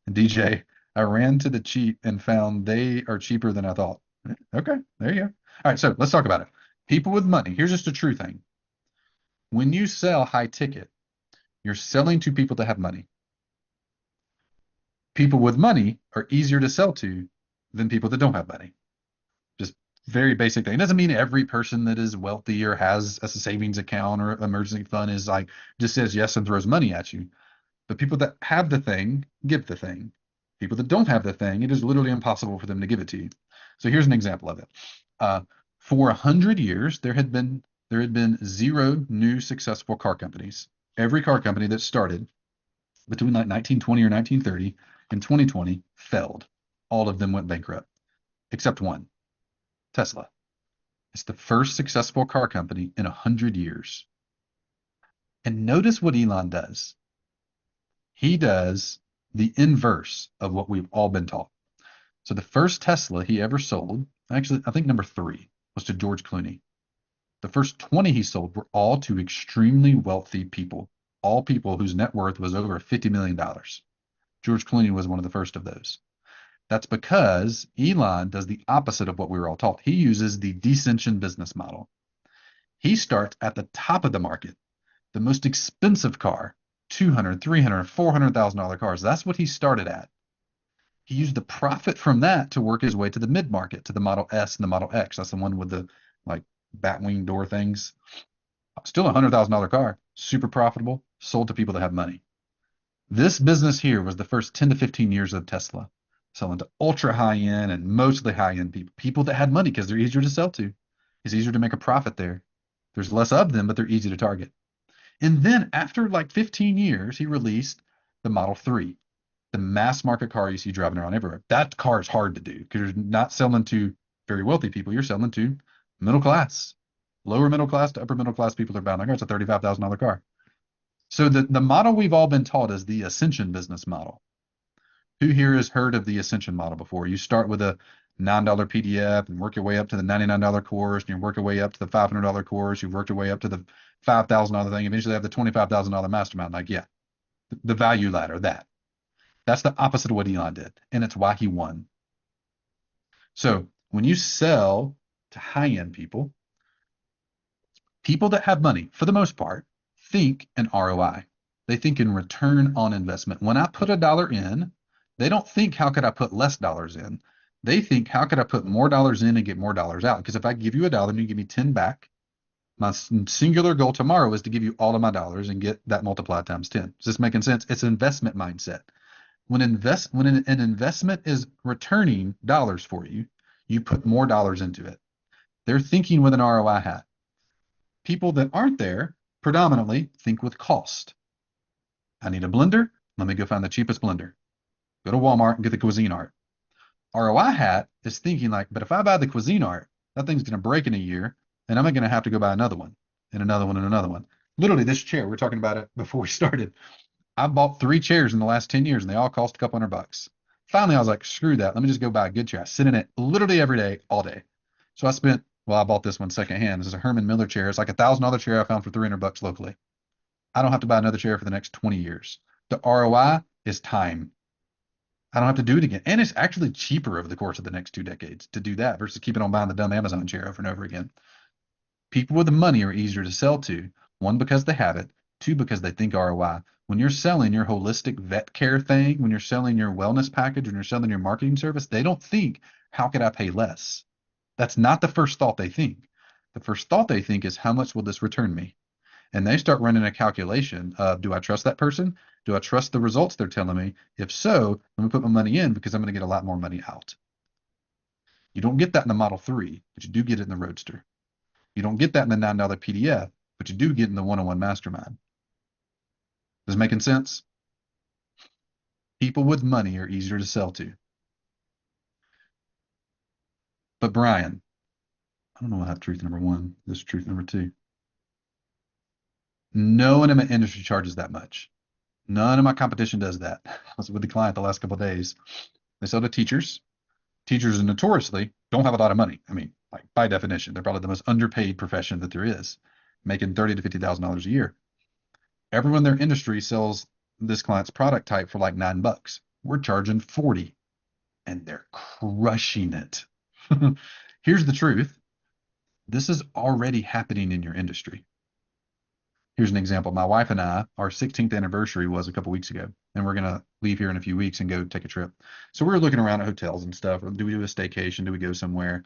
And DJ, I ran to the cheap and found they are cheaper than I thought. Okay, there you go. All right, so let's talk about it. People with money. Here's just a true thing. When you sell high ticket, you're selling to people that have money. People with money are easier to sell to than people that don't have money. Just very basic thing. It doesn't mean every person that is wealthy or has a savings account or emergency fund is like just says yes and throws money at you. But people that have the thing give the thing. People that don't have the thing, it is literally impossible for them to give it to you. So here's an example of it. For 100 years, there had been zero new successful car companies. Every car company that started between like 1920 or 1930 and 2020 failed. All of them went bankrupt, except one, Tesla. It's the first successful car company in 100 years. And notice what Elon does. He does the inverse of what we've all been taught. So the first Tesla he ever sold, actually, I think number 3 was to George Clooney. The first 20 he sold were all to extremely wealthy people, all people whose net worth was over $50 million. George Clooney was one of the first of those. That's because Elon does the opposite of what we were all taught. He uses the descension business model. He starts at the top of the market, the most expensive car, $200,000, $300,000, $400,000 cars. That's what he started at. He used the profit from that to work his way to the mid-market, to the Model S and the Model X. That's the one with the like batwing door things. Still a $100,000 car, super profitable, sold to people that have money. This business here was the first 10 to 15 years of Tesla, selling to ultra high end and mostly high end people that had money because they're easier to sell to. It's easier to make a profit there. There's less of them, but they're easy to target. And then after like 15 years, he released the Model 3, the mass market car you see driving around everywhere. That car is hard to do because you're not selling to very wealthy people. You're selling to middle class, lower middle class to upper middle class people that are buying that car. It's a $35,000 car. So the model we've all been taught is the ascension business model. Who here has heard of the ascension model before? You start with a $9 PDF and work your way up to the $99 course, and you work your way up to the $500 course. You've worked your way up to the $5,000 thing. Eventually have the $25,000 mastermind. Like, yeah, the value ladder, that's the opposite of what Elon did. And it's why he won. So when you sell to high-end people that have money, for the most part, think in ROI. They think in return on investment. When I put $1 in, they don't think, how could I put less dollars in? They think, how could I put more dollars in and get more dollars out? Because if I give you $1 and you give me 10 back, my singular goal tomorrow is to give you all of my dollars and get that multiplied times 10. Is this making sense? It's an investment mindset. When an investment is returning dollars for you, you put more dollars into it. They're thinking with an ROI hat. People that aren't there predominantly think with cost. I need a blender. Let me go find the cheapest blender. Go to Walmart and get the Cuisinart. ROI hat is thinking like, but if I buy the Cuisinart, that thing's going to break in a year, and I'm going to have to go buy another one, and another one, and another one. Literally, this chair, we were talking about it before we started. I bought 3 chairs in the last 10 years, and they all cost a couple $100. Finally, I was like, screw that. Let me just go buy a good chair. I sit in it literally every day, all day. So I bought this one secondhand. This is a Herman Miller chair. It's like $1,000 chair I found for $300 locally. I don't have to buy another chair for the next 20 years. The ROI is time. I don't have to do it again. And it's actually cheaper over the course of the next 2 decades to do that versus keeping on buying the dumb Amazon chair over and over again. People with the money are easier to sell to. 1, because they have it. 2, because they think ROI. When you're selling your holistic vet care thing, when you're selling your wellness package, when you're selling your marketing service, they don't think, how could I pay less? That's not the first thought they think. The first thought they think is, how much will this return me? And they start running a calculation of, do I trust that person? Do I trust the results they're telling me? If so, let me put my money in because I'm going to get a lot more money out. You don't get that in the Model 3, but you do get it in the Roadster. You don't get that in the $9 PDF, but you do get in the one-on-one mastermind. Does it making sense? People with money are easier to sell to. But Brian, I don't know what I have truth number one. This is truth number two. No one in my industry charges that much. None of my competition does that. I was with the client the last couple of days. They sell to teachers. Teachers notoriously don't have a lot of money. I mean, like by definition, they're probably the most underpaid profession that there is, making $30,000 to $50,000 a year. Everyone in their industry sells this client's product type for like $9. We're charging 40, and they're crushing it. Here's the truth. This is already happening in your industry. Here's an example. My wife and I, our 16th anniversary was a couple weeks ago, and we're going to leave here in a few weeks and go take a trip. So we're looking around at hotels and stuff. Do we do a staycation? Do we go somewhere?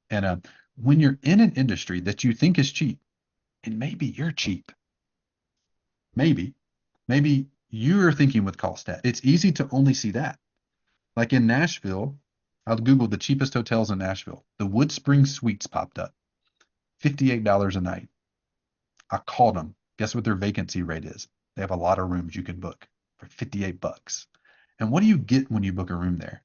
And when you're in an industry that you think is cheap, and maybe you're cheap, maybe you're thinking with cost at. It's easy to only see that. Like in Nashville, I'll Google the cheapest hotels in Nashville. The Wood Spring Suites popped up, $58 a night. I called them. Guess what their vacancy rate is? They have a lot of rooms you can book for $58. And what do you get when you book a room there?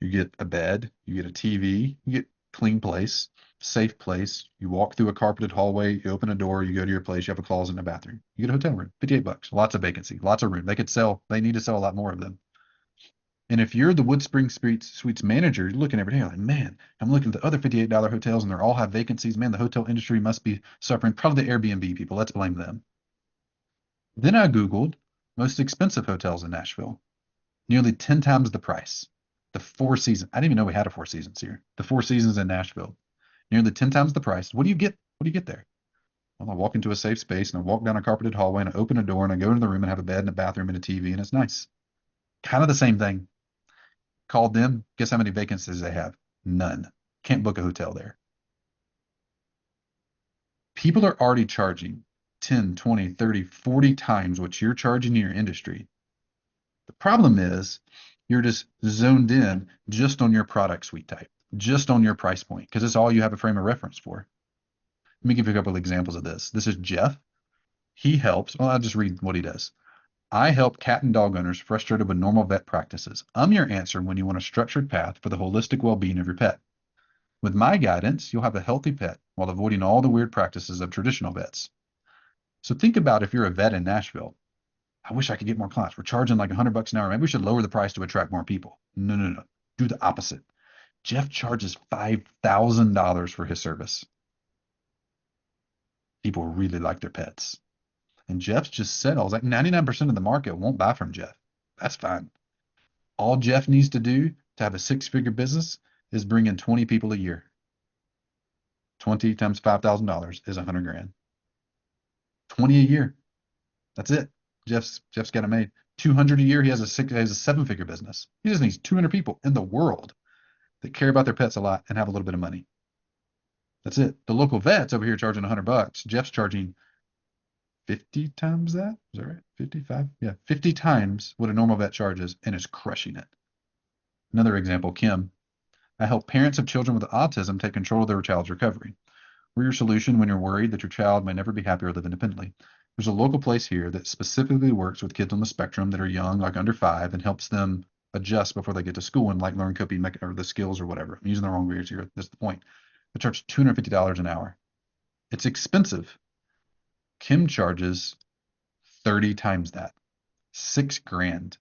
You get a bed, you get a TV, you get clean place, safe place. You walk through a carpeted hallway, you open a door, you go to your place, you have a closet and a bathroom. You get a hotel room, $58. Lots of vacancy, lots of room. They need to sell a lot more of them. And if you're the Wood Spring Suites manager, you're looking every day like, man, I'm looking at the other $58 hotels and they all have vacancies. Man, the hotel industry must be suffering. Probably the Airbnb people. Let's blame them. Then I Googled most expensive hotels in Nashville. Nearly 10 times the price. The Four Seasons. I didn't even know we had a Four Seasons here. The Four Seasons in Nashville. Nearly 10 times the price. What do you get? What do you get there? Well, I walk into a safe space and I walk down a carpeted hallway and I open a door and I go into the room and have a bed and a bathroom and a TV and it's nice. Kind of the same thing. Called them. Guess how many vacancies they have? None. Can't book a hotel there. People are already charging 10, 20, 30, 40 times what you're charging in your industry. The problem is you're just zoned in just on your product suite type, just on your price point, because it's all you have a frame of reference for. Let me give you a couple of examples of this. This is Jeff. He helps. Well, I'll just read what he does. I help cat and dog owners frustrated with normal vet practices. I'm your answer when you want a structured path for the holistic well-being of your pet. With my guidance, you'll have a healthy pet while avoiding all the weird practices of traditional vets. So think about if you're a vet in Nashville. I wish I could get more clients. We're charging like $100 an hour. Maybe we should lower the price to attract more people. No. Do the opposite. Jeff charges $5,000 for his service. People really like their pets. And Jeff's just settles. Like 99% of the market won't buy from Jeff. That's fine. All Jeff needs to do to have a six-figure business is bring in 20 people a year. 20 times $5,000 is $100,000. 20 a year. That's it. Jeff's got it made. 200 a year. He has a seven-figure business. He just needs 200 people in the world that care about their pets a lot and have a little bit of money. That's it. The local vet's over here charging $100. Jeff's charging 50 times that? Is that right? 55? Yeah, 50 times what a normal vet charges and is crushing it. Another example, Kim. I help parents of children with autism take control of their child's recovery. We're your solution when you're worried that your child may never be happy or live independently. There's a local place here that specifically works with kids on the spectrum that are young, like under 5, and helps them adjust before they get to school and like learn coping or the skills or whatever. I'm using the wrong words here. That's the point. They charge $250 an hour. It's expensive. Kim charges 30 times that, $6,000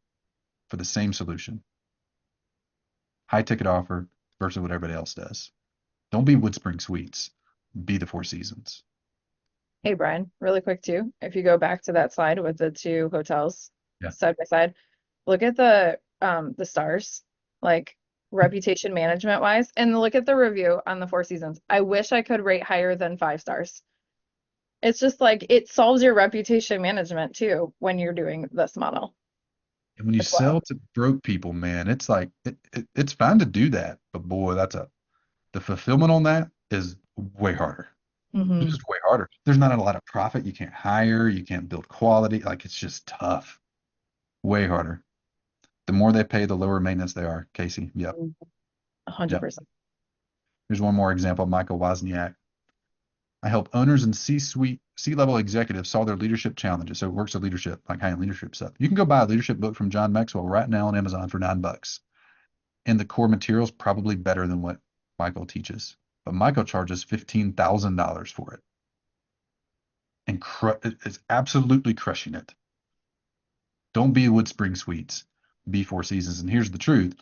for the same solution. High ticket offer versus what everybody else does. Don't be Wood Spring Suites. Be the Four Seasons. Hey, Brian, really quick too. If you go back to that slide with the two hotels side by side, look at the stars, like reputation management wise, and look at the review on the Four Seasons. I wish I could rate higher than 5 stars. It's just like it solves your reputation management too when you're doing this model. And when you sell to broke people, man, it's like it's fine to do that, but boy, the fulfillment on that is way harder. Mm-hmm. It's just way harder. There's not a lot of profit. You can't hire. You can't build quality. Like it's just tough. Way harder. The more they pay, the lower maintenance they are. Casey. Yep. 100%. Here's one more example. Michael Wozniak. I help owners and C-level executives solve their leadership challenges. So it works with leadership, like high-end leadership stuff. You can go buy a leadership book from John Maxwell right now on Amazon for $9. And the core material is probably better than what Michael teaches. But Michael charges $15,000 for it. And it's absolutely crushing it. Don't be Woodspring Suites, be Four Seasons. And here's the truth.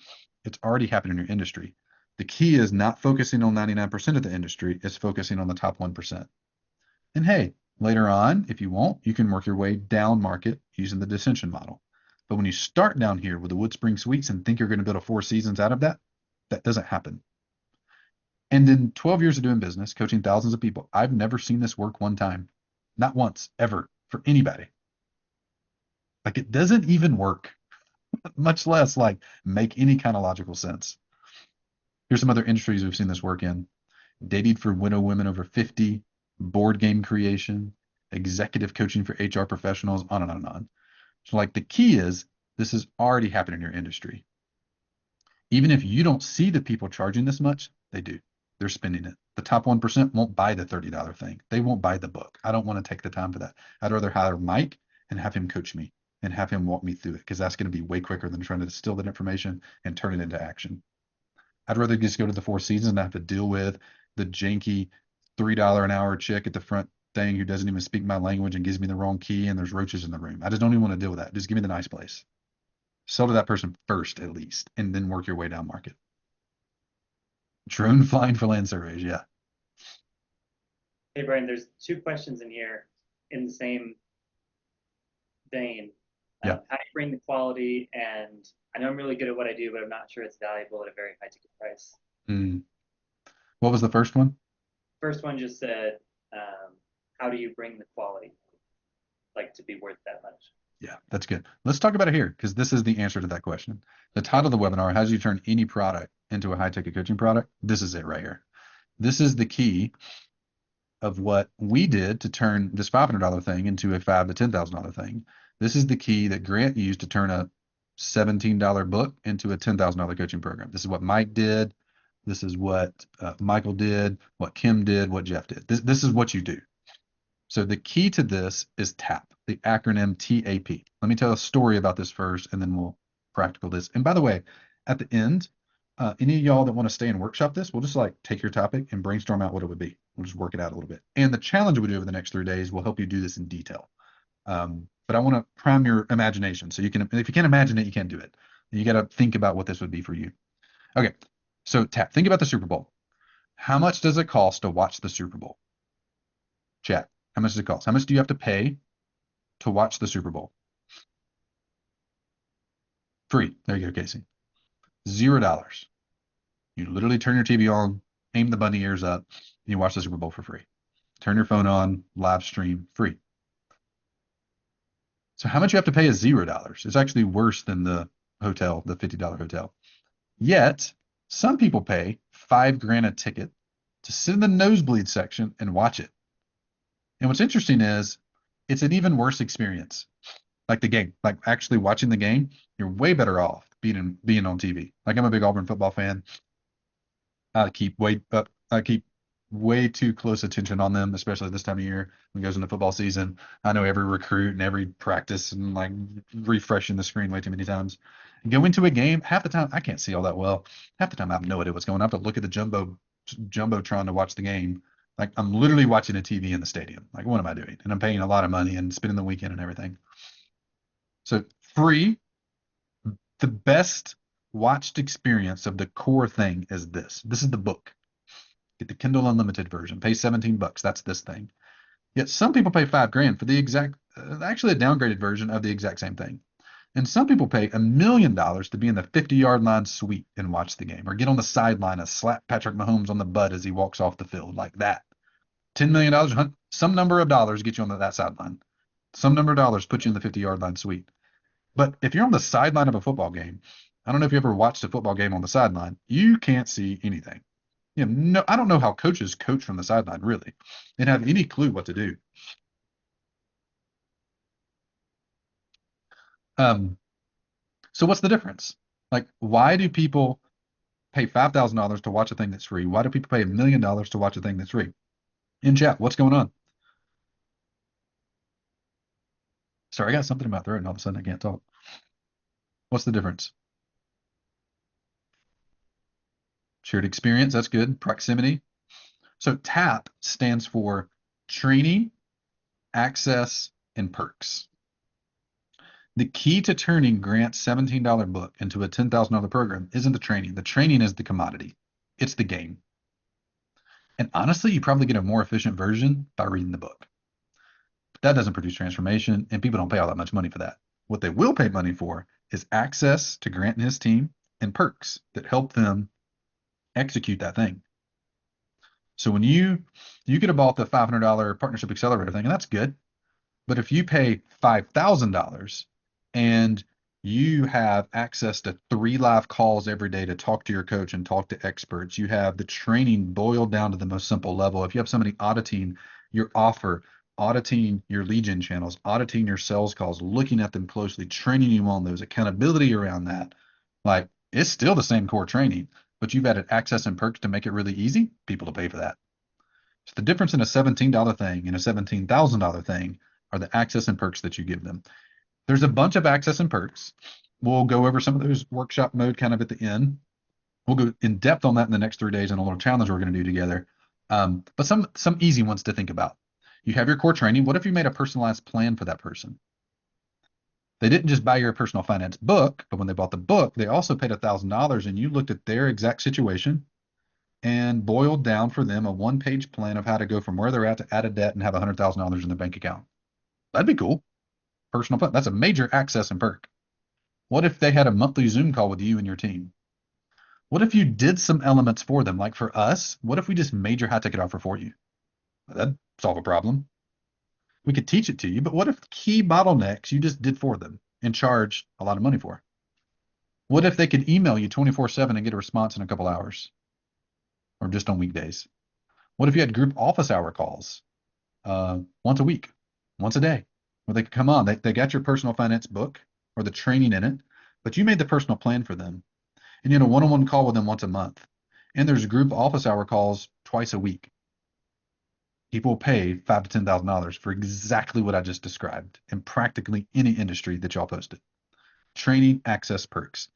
It's already happened in your industry. The key is not focusing on 99% of the industry, it's focusing on the top 1%. And hey, later on, if you want, you can work your way down market using the dissension model. But when you start down here with the Woodspring Suites and think you're going to build a Four Seasons out of that, that doesn't happen. And in 12 years of doing business, coaching thousands of people, I've never seen this work one time. Not once, ever, for anybody. Like it doesn't even work, much less like make any kind of logical sense. Here's some other industries we've seen this work in. Dating for widow women over 50, board game creation, executive coaching for HR professionals, on and on and on. So like the key is this is already happening in your industry. Even if you don't see the people charging this much, they do. They're spending it. The top 1% won't buy the $30 thing. They won't buy the book. I don't want to take the time for that. I'd rather hire Mike and have him coach me and have him walk me through it because that's going to be way quicker than trying to distill that information and turn it into action. I'd rather just go to the Four Seasons and have to deal with the janky $3 an hour chick at the front thing who doesn't even speak my language and gives me the wrong key and there's roaches in the room. I just don't even want to deal with that. Just give me the nice place. Sell to that person first, at least, and then work your way down market. Drone flying for land surveys, yeah. Hey, Brian, there's two questions in here in the same vein. Yeah. How do you bring the quality? And I know I'm really good at what I do, but I'm not sure it's valuable at a very high ticket price. What was the first one? First one just said, how do you bring the quality, like to be worth that much? Yeah, that's good. Let's talk about it here because this is the answer to that question. The title of the webinar, how do you turn any product into a high-ticket coaching product? This is it right here. This is the key of what we did to turn this $500 thing into a $5,000 to $10,000 thing. This is the key that Grant used to turn a $17 book into a $10,000 coaching program. This is what Mike did. This is what Michael did, what Kim did, what Jeff did. This is what you do. So the key to this is TAP, the acronym TAP. Let me tell a story about this first, and then we'll practical this. And by the way, at the end, any of y'all that want to stay and workshop this, we'll just like take your topic and brainstorm out what it would be. We'll just work it out a little bit. And the challenge we do over the next 3 days will help you do this in detail. But I want to prime your imagination. So you can, if you can't imagine it, you can't do it. You got to think about what this would be for you. Okay, so TAP, think about the Super Bowl. How much does it cost to watch the Super Bowl? Chat. How much does it cost? How much do you have to pay to watch the Super Bowl? Free. There you go, Casey. $0. You literally turn your TV on, aim the bunny ears up, and you watch the Super Bowl for free. Turn your phone on, live stream, free. So how much you have to pay is $0. It's actually worse than the hotel, the $50 hotel. Yet, some people pay $5,000 a ticket to sit in the nosebleed section and watch it. And what's interesting is it's an even worse experience. Like the game, like actually watching the game, you're way better off being on TV. Like I'm a big Auburn football fan. I keep way too close attention on them, especially this time of year when it goes into football season. I know every recruit and every practice and like refreshing the screen way too many times. And go into a game, half the time I can't see all that well. Half the time I have no idea what's going on. I have to look at the jumbotron to watch the game. Like I'm literally watching a TV in the stadium. Like what am I doing? And I'm paying a lot of money and spending the weekend and everything. So free, the best watched experience of the core thing is this. This is the book. Get the Kindle Unlimited version. Pay $17. That's this thing. Yet some people pay $5,000 for the exact, actually a downgraded version of the exact same thing. And some people pay $1 million to be in the 50-yard line suite and watch the game, or get on the sideline and slap Patrick Mahomes on the butt as he walks off the field like that. $10 million, some number of dollars get you on that sideline. Some number of dollars put you in the 50-yard line suite. But if you're on the sideline of a football game, I don't know if you ever watched a football game on the sideline, you can't see anything. No, I don't know how coaches coach from the sideline, really. They don't have any clue what to do. So what's the difference? Like, why do people pay $5,000 to watch a thing that's free? Why do people pay $1 million to watch a thing that's free? in chat. What's going on? Sorry, I got something in my throat and all of a sudden I can't talk. What's the difference? Shared experience, that's good. Proximity. So TAP stands for training, access, and perks. The key to turning Grant's $17 book into a $10,000 program isn't the training. The training is the commodity. It's the game. And honestly, you probably get a more efficient version by reading the book. But that doesn't produce transformation, and people don't pay all that much money for that. What they will pay money for is access to Grant and his team and perks that help them execute that thing. So when you could have bought the $500 partnership accelerator thing, and that's good. But if you pay $5,000 and you have access to 3 live calls every day to talk to your coach and talk to experts, you have the training boiled down to the most simple level. If you have somebody auditing your offer, auditing your lead gen channels, auditing your sales calls, looking at them closely, training you on those, accountability around that, like it's still the same core training, but you've added access and perks to make it really easy, people to pay for that. So the difference in a $17 thing and a $17,000 thing are the access and perks that you give them. There's a bunch of access and perks. We'll go over some of those workshop mode kind of at the end. We'll go in depth on that in the next 3 days in a little challenge we're going to do together. But some easy ones to think about. You have your core training. What if you made a personalized plan for that person? They didn't just buy your personal finance book, but when they bought the book, they also paid $1,000 and you looked at their exact situation and boiled down for them a 1-page plan of how to go from where they're at to out of debt and have $100,000 in their bank account. That'd be cool. Personal plan. That's a major access and perk. What if they had a monthly Zoom call with you and your team? What if you did some elements for them? Like for us, what if we just made your high ticket offer for you? That'd solve a problem. We could teach it to you, but what if key bottlenecks you just did for them and charge a lot of money for? What if they could email you 24/7 and get a response in a couple hours or just on weekdays? What if you had group office hour calls once a week, once a day, where they could come on? They got your personal finance book or the training in it, but you made the personal plan for them. And you had a one-on-one call with them once a month. And there's group office hour calls twice a week. People pay $5,000 to $10,000 for exactly what I just described in practically any industry that y'all posted. Training, access, perks.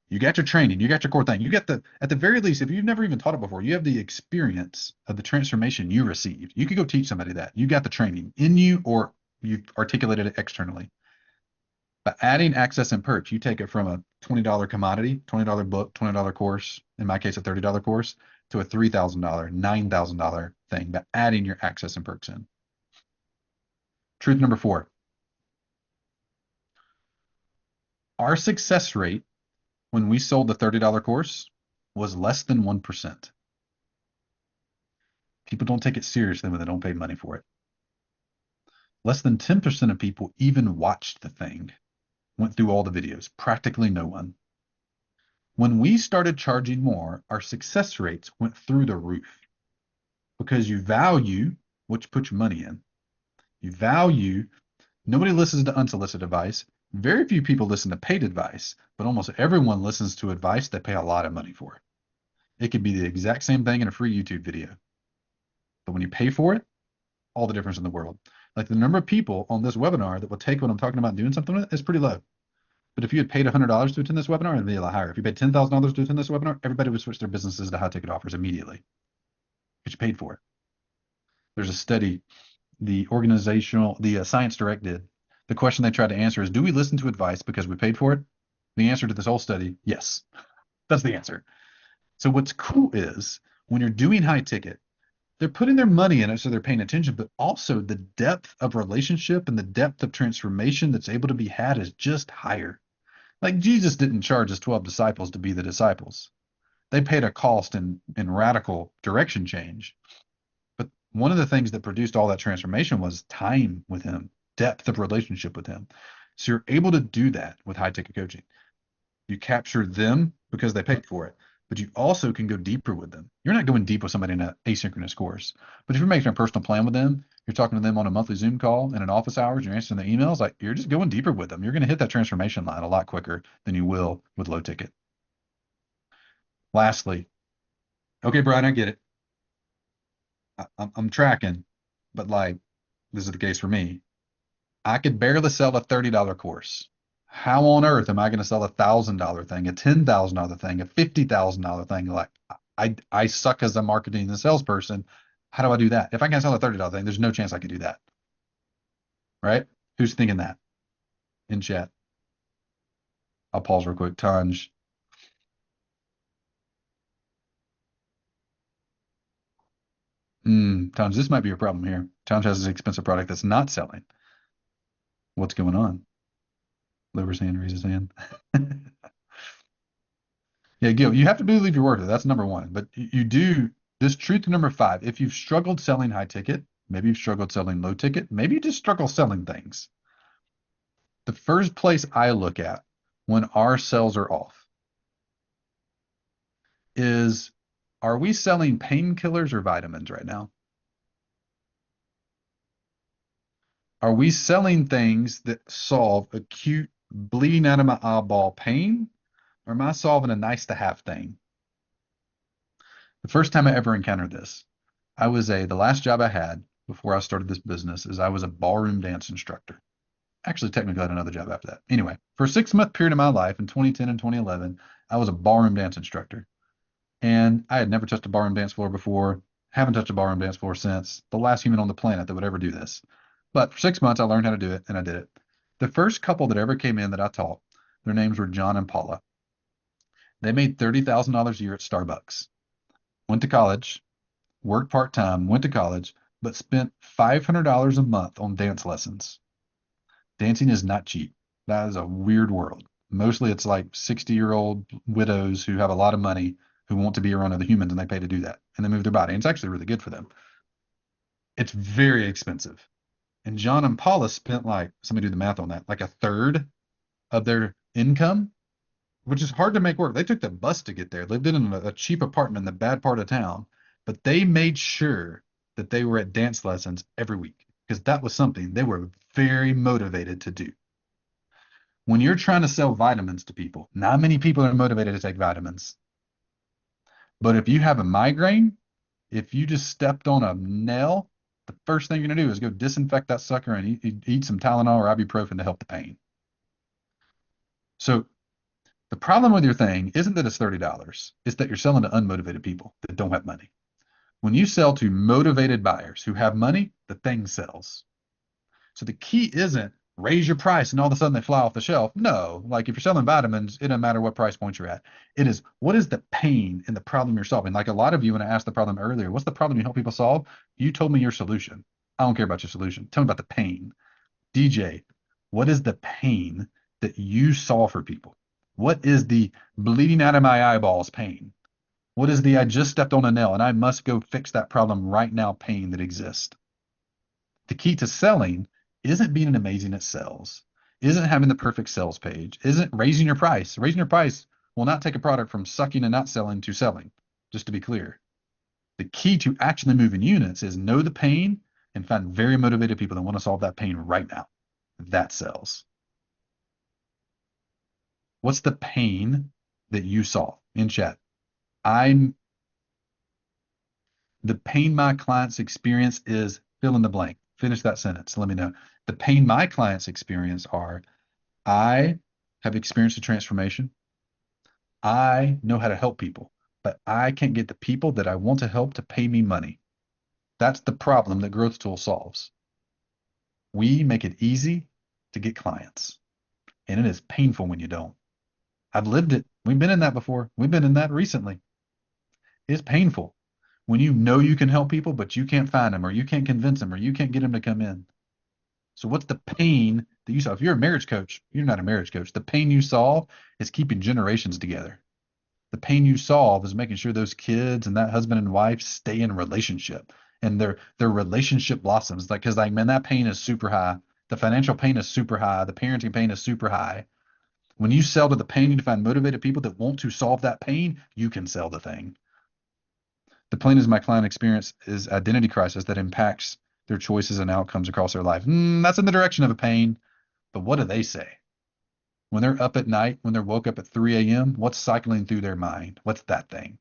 You got your training, you got your core thing. You got at the very least, if you've never even taught it before, you have the experience of the transformation you received. You could go teach somebody that. You got the training in you or you've articulated it externally. By adding access and perks, you take it from a $20 commodity, $20 book, $20 course, in my case, a $30 course, to a $3,000, $9,000 thing by adding your access and perks in. Truth number 4. Our success rate when we sold the $30 course was less than 1%. People don't take it seriously when they don't pay money for it. Less than 10% of people even watched the thing, went through all the videos, practically no one. When we started charging more, our success rates went through the roof because you value what you put your money in. You value, nobody listens to unsolicited advice. Very few people listen to paid advice, but almost everyone listens to advice they pay a lot of money for. It could be the exact same thing in a free YouTube video. But when you pay for it, all the difference in the world. Like the number of people on this webinar that will take what I'm talking about doing something with is pretty low. But if you had paid $100 to attend this webinar, it'd be a lot higher. If you paid $10,000 to attend this webinar, everybody would switch their businesses to high ticket offers immediately because you paid for it. There's a study, the Science Direct did. The question they tried to answer is, do we listen to advice because we paid for it? The answer to this whole study, yes. That's the answer. So what's cool is when you're doing high ticket, they're putting their money in it, so they're paying attention, but also the depth of relationship and the depth of transformation that's able to be had is just higher. Like Jesus didn't charge his 12 disciples to be the disciples. They paid a cost in radical direction change. But one of the things that produced all that transformation was time with him, depth of relationship with him. So you're able to do that with high ticket coaching. You capture them because they paid for it, but you also can go deeper with them. You're not going deep with somebody in an asynchronous course, but if you're making a personal plan with them, you're talking to them on a monthly Zoom call and in office hours, you're answering their emails, like you're just going deeper with them. You're going to hit that transformation line a lot quicker than you will with low ticket. Lastly, okay, Brian, I get it. I'm tracking, but like this is the case for me. I could barely sell a $30 course. How on earth am I going to sell $1,000 thing, a $10,000 thing, a $50,000 thing? Like I suck as a marketing and salesperson. How do I do that? If I can't sell a $30 thing, there's no chance I could do that. Right? Who's thinking that in chat? I'll pause real quick. Tanj. Tanj, this might be a problem here. Tanj has an expensive product that's not selling. What's going on? Liver's hand raises hand. Yeah, Gil, you have to believe your word. That's number one. But you do this truth number five. If you've struggled selling high ticket, maybe you've struggled selling low ticket, maybe you just struggle selling things. The first place I look at when our sales are off is, are we selling painkillers or vitamins right now? Are we selling things that solve acute bleeding out of my eyeball pain? Or am I solving a nice to have thing? The first time I ever encountered this, the last job I had before I started this business is I was a ballroom dance instructor. Actually, technically, I had another job after that. Anyway, for a 6-month period of my life in 2010 and 2011, I was a ballroom dance instructor. And I had never touched a ballroom dance floor before, haven't touched a ballroom dance floor since, the last human on the planet that would ever do this. But for 6 months, I learned how to do it, and I did it. The first couple that ever came in that I taught, their names were John and Paula. They made $30,000 a year at Starbucks, went to college, worked part-time, went to college, but spent $500 a month on dance lessons. Dancing is not cheap. That is a weird world. Mostly it's like 60-year-old widows who have a lot of money who want to be around other humans and they pay to do that. And they move their body. And it's actually really good for them. It's very expensive. And John and Paula spent like, somebody do the math on that, like a third of their income, which is hard to make work. They took the bus to get there, lived in a cheap apartment in the bad part of town, but they made sure that they were at dance lessons every week because that was something they were very motivated to do. When you're trying to sell vitamins to people, not many people are motivated to take vitamins. But if you have a migraine, if you just stepped on a nail, the first thing you're going to do is go disinfect that sucker and eat some Tylenol or ibuprofen to help the pain. So the problem with your thing isn't that it's $30. It's that you're selling to unmotivated people that don't have money. When you sell to motivated buyers who have money, the thing sells. So the key isn't raise your price and all of a sudden they fly off the shelf. No, like if you're selling vitamins, it doesn't matter what price point you're at. It is, what is the pain in the problem you're solving? Like a lot of you, when I asked the problem earlier, what's the problem you help people solve? You told me your solution. I don't care about your solution. Tell me about the pain. DJ, what is the pain that you solve for people? What is the bleeding out of my eyeballs pain? What is the I just stepped on a nail and I must go fix that problem right now pain that exists? The key to selling isn't being amazing at sales, isn't having the perfect sales page, isn't raising your price. Raising your price will not take a product from sucking and not selling to selling, just to be clear. The key to actually moving units is know the pain and find very motivated people that want to solve that pain right now. That sells. What's the pain that you solve in chat? The pain my clients experience is fill in the blank. Finish that sentence. Let me know. The pain my clients experience are, I have experienced a transformation. I know how to help people, but I can't get the people that I want to help to pay me money. That's the problem that Growth Tool solves. We make it easy to get clients, and it is painful when you don't. I've lived it. We've been in that before. We've been in that recently. It's painful when you know you can help people, but you can't find them, or you can't convince them, or you can't get them to come in. So what's the pain that you solve? If you're a marriage coach, you're not a marriage coach. The pain you solve is keeping generations together. The pain you solve is making sure those kids and that husband and wife stay in a relationship and their relationship blossoms. Like, because like, man, that pain is super high. The financial pain is super high. The parenting pain is super high. When you sell to the pain, you find motivated people that want to solve that pain, you can sell the thing. The pain is my client experience is identity crisis that impacts their choices and outcomes across their life. That's in the direction of a pain, but what do they say? When they're up at night, when they're woke up at 3 a.m., what's cycling through their mind? What's that thing?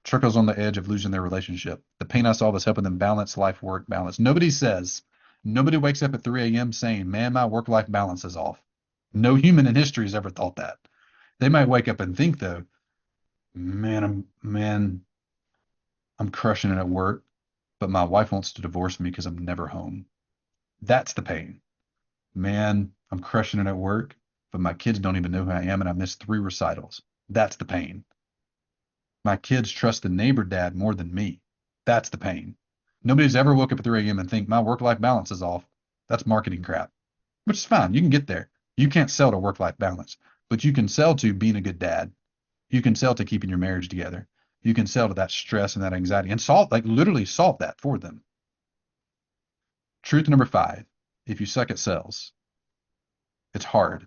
Trickles on the edge of losing their relationship. The pain I solve is helping them balance life-work balance. Nobody wakes up at 3 a.m. saying, man, my work-life balance is off. No human in history has ever thought that. They might wake up and think, though, man, I'm crushing it at work, but my wife wants to divorce me because I'm never home. That's the pain. Man, I'm crushing it at work, but my kids don't even know who I am and I missed 3 recitals. That's the pain. My kids trust the neighbor dad more than me. That's the pain. Nobody's ever woke up at 3 a.m. and think my work-life balance is off. That's marketing crap, which is fine. You can get there. You can't sell to work-life balance, but you can sell to being a good dad. You can sell to keeping your marriage together. You can sell to that stress and that anxiety and literally solve that for them. Truth number 5, if you suck at sales, it's hard.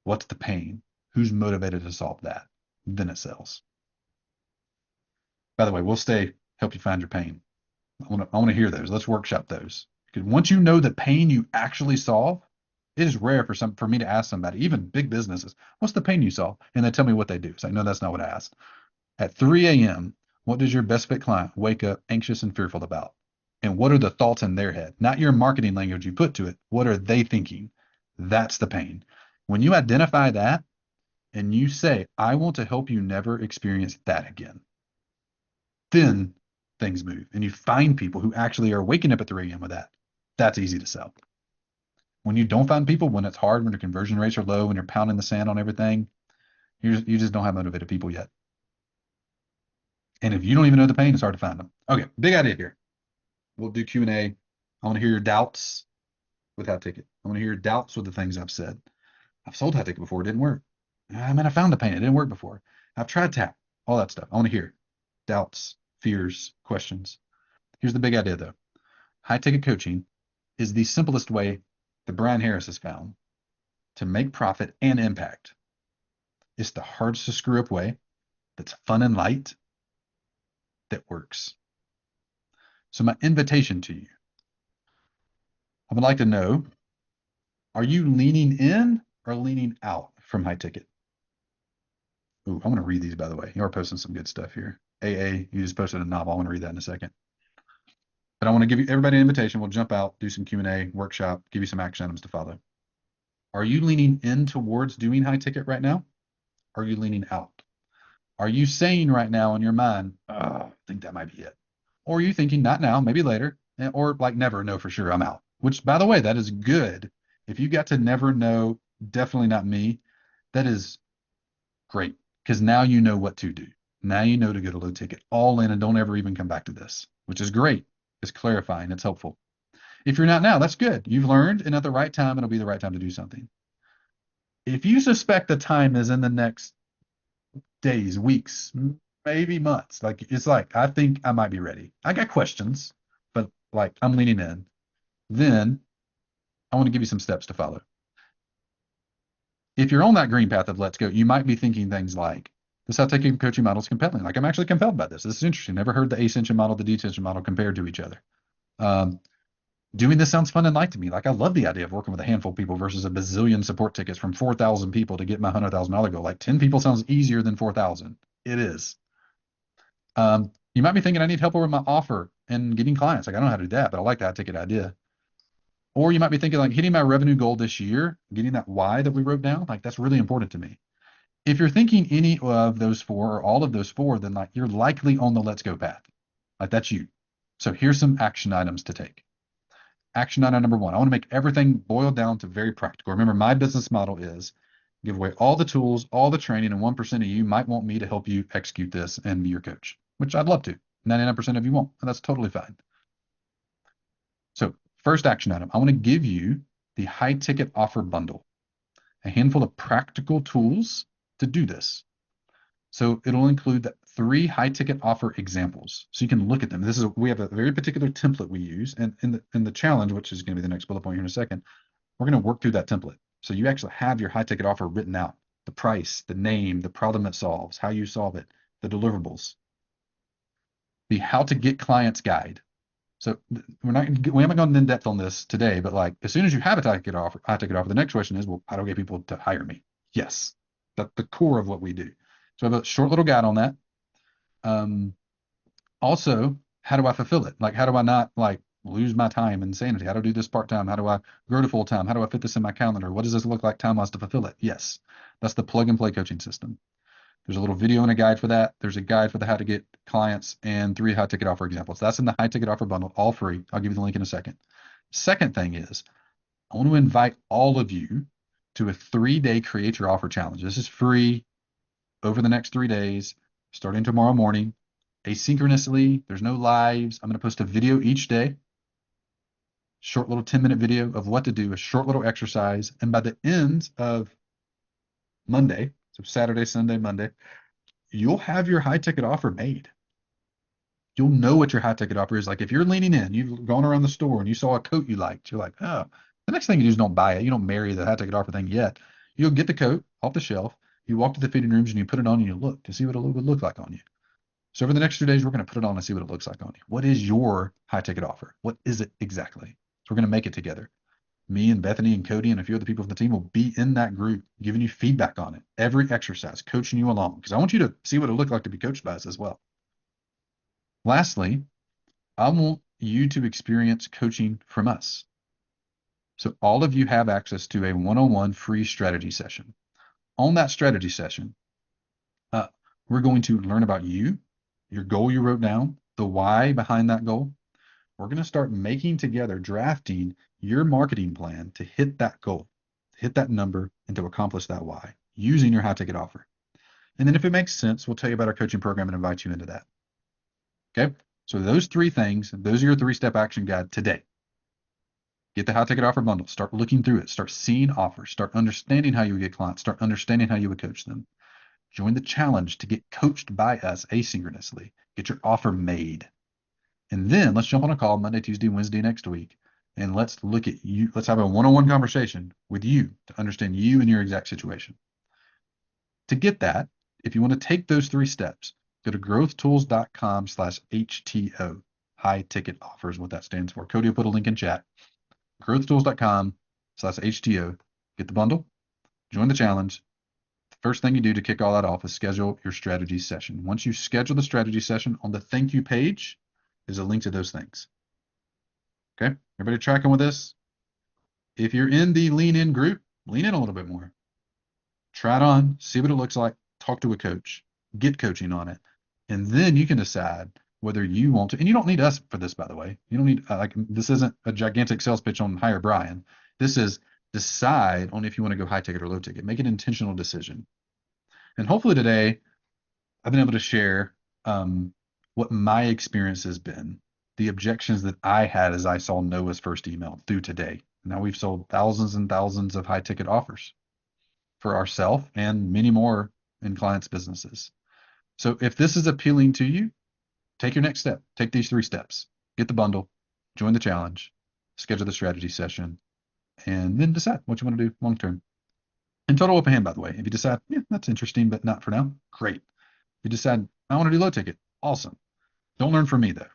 What's the pain? Who's motivated to solve that? Then it sells. By the way, we'll help you find your pain. I want to hear those. Let's workshop those. Because once you know the pain you actually solve, it is rare for me to ask somebody, even big businesses, what's the pain you solve? And they tell me what they do. It's like, no, that's not what I asked. At 3 a.m., what does your best fit client wake up anxious and fearful about? And what are the thoughts in their head? Not your marketing language you put to it. What are they thinking? That's the pain. When you identify that and you say, I want to help you never experience that again, then things move. And you find people who actually are waking up at 3 a.m. with that. That's easy to sell. When you don't find people, when it's hard, when your conversion rates are low, when you're pounding the sand on everything, you just don't have motivated people yet. And if you don't even know the pain, it's hard to find them. Okay, big idea here. We'll do Q&A. I want to hear your doubts with High Ticket. I want to hear your doubts with the things I've said. I've sold High Ticket before. It didn't work. I found the pain. It didn't work before. I've tried TAP, all that stuff. I want to hear doubts, fears, questions. Here's the big idea, though. High Ticket coaching is the simplest way that Brian Harris has found to make profit and impact. It's the hardest to screw up way that's fun and light that works. So my invitation to you, I would like to know, are you leaning in or leaning out from High Ticket? Ooh, I want to read these, by the way. You are posting some good stuff here. AA, you just posted a novel. I want to read that in a second. But I want to give everybody an invitation. We'll jump out, do some Q&A, workshop, give you some action items to follow. Are you leaning in towards doing High Ticket right now? Or are you leaning out? Are you saying right now in your mind, I think that might be it? Or are you thinking, not now, maybe later, or like never know for sure, I'm out? Which, by the way, that is good. If you got to never know, definitely not me, that is great. Because now you know what to do. Now you know to go to low ticket, all in, and don't ever even come back to this, which is great. It's clarifying. It's helpful. If you're not now, that's good. You've learned, and at the right time, it'll be the right time to do something. If you suspect the time is in the next days, weeks, maybe months, it's like, I think I might be ready. I got questions, but like I'm leaning in. Then I want to give you some steps to follow. If you're on that green path of let's go, you might be thinking things like, this High Ticket coaching model is compelling. Like, I'm actually compelled by this. This is interesting. Never heard the ascension model, the descension model compared to each other. Doing this sounds fun and light to me. Like, I love the idea of working with a handful of people versus a bazillion support tickets from 4,000 people to get my $100,000 goal. Like, 10 people sounds easier than 4,000. It is. You might be thinking I need help with my offer and getting clients. Like, I don't know how to do that, but I like the High Ticket idea. Or you might be thinking like hitting my revenue goal this year, getting that why that we wrote down. Like, that's really important to me. If you're thinking any of those 4 or all of those 4, then like you're likely on the let's go path. Like, that's you. So here's some action items to take. Action item number 1, I want to make everything boil down to very practical. Remember, my business model is give away all the tools, all the training, and 1% of you might want me to help you execute this and be your coach, which I'd love to. 99% of you won't, and that's totally fine. So first action item, I want to give you the High Ticket offer bundle, a handful of practical tools to do this. So it'll include 3 High Ticket offer examples, so you can look at them. We have a very particular template we use, and in the challenge, which is going to be the next bullet point here in a second, we're going to work through that template. So you actually have your High Ticket offer written out, the price, the name, the problem it solves, how you solve it, the deliverables, the how to get clients guide. So we haven't gone in depth on this today, but like as soon as you have a High Ticket offer, the next question is, well, how do I get people to hire me? Yes, that's the core of what we do. So I have a short little guide on that. Also, how do I fulfill it? Like, how do I not like lose my time and sanity? How do I do this part-time? How do I grow to full-time? How do I fit this in my calendar? What does this look like time-wise to fulfill it? Yes, that's the plug and play coaching system. There's a little video and a guide for that. There's a guide for the how to get clients and 3 high ticket offer examples. That's in the high ticket offer bundle, all free. I'll give you the link in a second. Second thing is, I want to invite all of you to a 3-day create your offer challenge. This is free over the next 3 days, starting tomorrow morning, asynchronously. There's no lives. I'm going to post a video each day, short little 10-minute video of what to do, a short little exercise. And by the end of Monday, so Saturday, Sunday, Monday, you'll have your high ticket offer made. You'll know what your high ticket offer is. Like if you're leaning in, you've gone around the store and you saw a coat you liked, you're like, oh, the next thing you do is don't buy it. You don't marry the high ticket offer thing yet. You'll get the coat off the shelf. You walk to the fitting rooms and you put it on and you look to see what it would look like on you. So over the next 2 days, we're going to put it on and see what it looks like on you. What is your high ticket offer? What is it exactly? So we're going to make it together. Me and Bethany and Cody and a few other people from the team will be in that group, giving you feedback on it, every exercise, coaching you along, because I want you to see what it looked like to be coached by us as well. Lastly, I want you to experience coaching from us. So all of you have access to a one-on-one free strategy session. On that strategy session, we're going to learn about you, your goal you wrote down, the why behind that goal. We're going to start making together, drafting your marketing plan to hit that goal, to hit that number, and to accomplish that why using your high ticket offer. And then if it makes sense, we'll tell you about our coaching program and invite you into that. Okay. So those 3 things, those are your 3-step action guide today. Get the high ticket offer bundle, start looking through it, start seeing offers, start understanding how you would get clients, start understanding how you would coach them. Join the challenge to get coached by us asynchronously, get your offer made. And then let's jump on a call Monday, Tuesday, Wednesday next week. And let's look at you. Let's have a one-on-one conversation with you to understand you and your exact situation. To get that, if you want to take those 3 steps, go to growthtools.com/HTO. High ticket offers, what that stands for. Cody will put a link in chat. growthtools.com/HTO. Get the bundle, join the challenge. The first thing you do to kick all that off is schedule your strategy session. Once you schedule the strategy session, on the thank you page is a link to those things. Okay, everybody tracking with this? If you're in the lean in group, lean in a little bit more. Try it on, see what it looks like, talk to a coach, get coaching on it, and then you can decide whether you want to. And you don't need us for this, by the way. You don't need this isn't a gigantic sales pitch on hire Brian. This is decide on if you want to go high ticket or low ticket. Make an intentional decision. And hopefully today, I've been able to share what my experience has been, the objections that I had as I saw Noah's first email through today. Now we've sold thousands and thousands of high ticket offers for ourselves and many more in clients' businesses. So if this is appealing to you, take your next step. Take these 3 steps. Get the bundle, join the challenge, schedule the strategy session, and then decide what you want to do long term. And total open hand, by the way. If you decide, yeah, that's interesting, but not for now, great. If you decide, I want to do low ticket, awesome. Don't learn from me, though.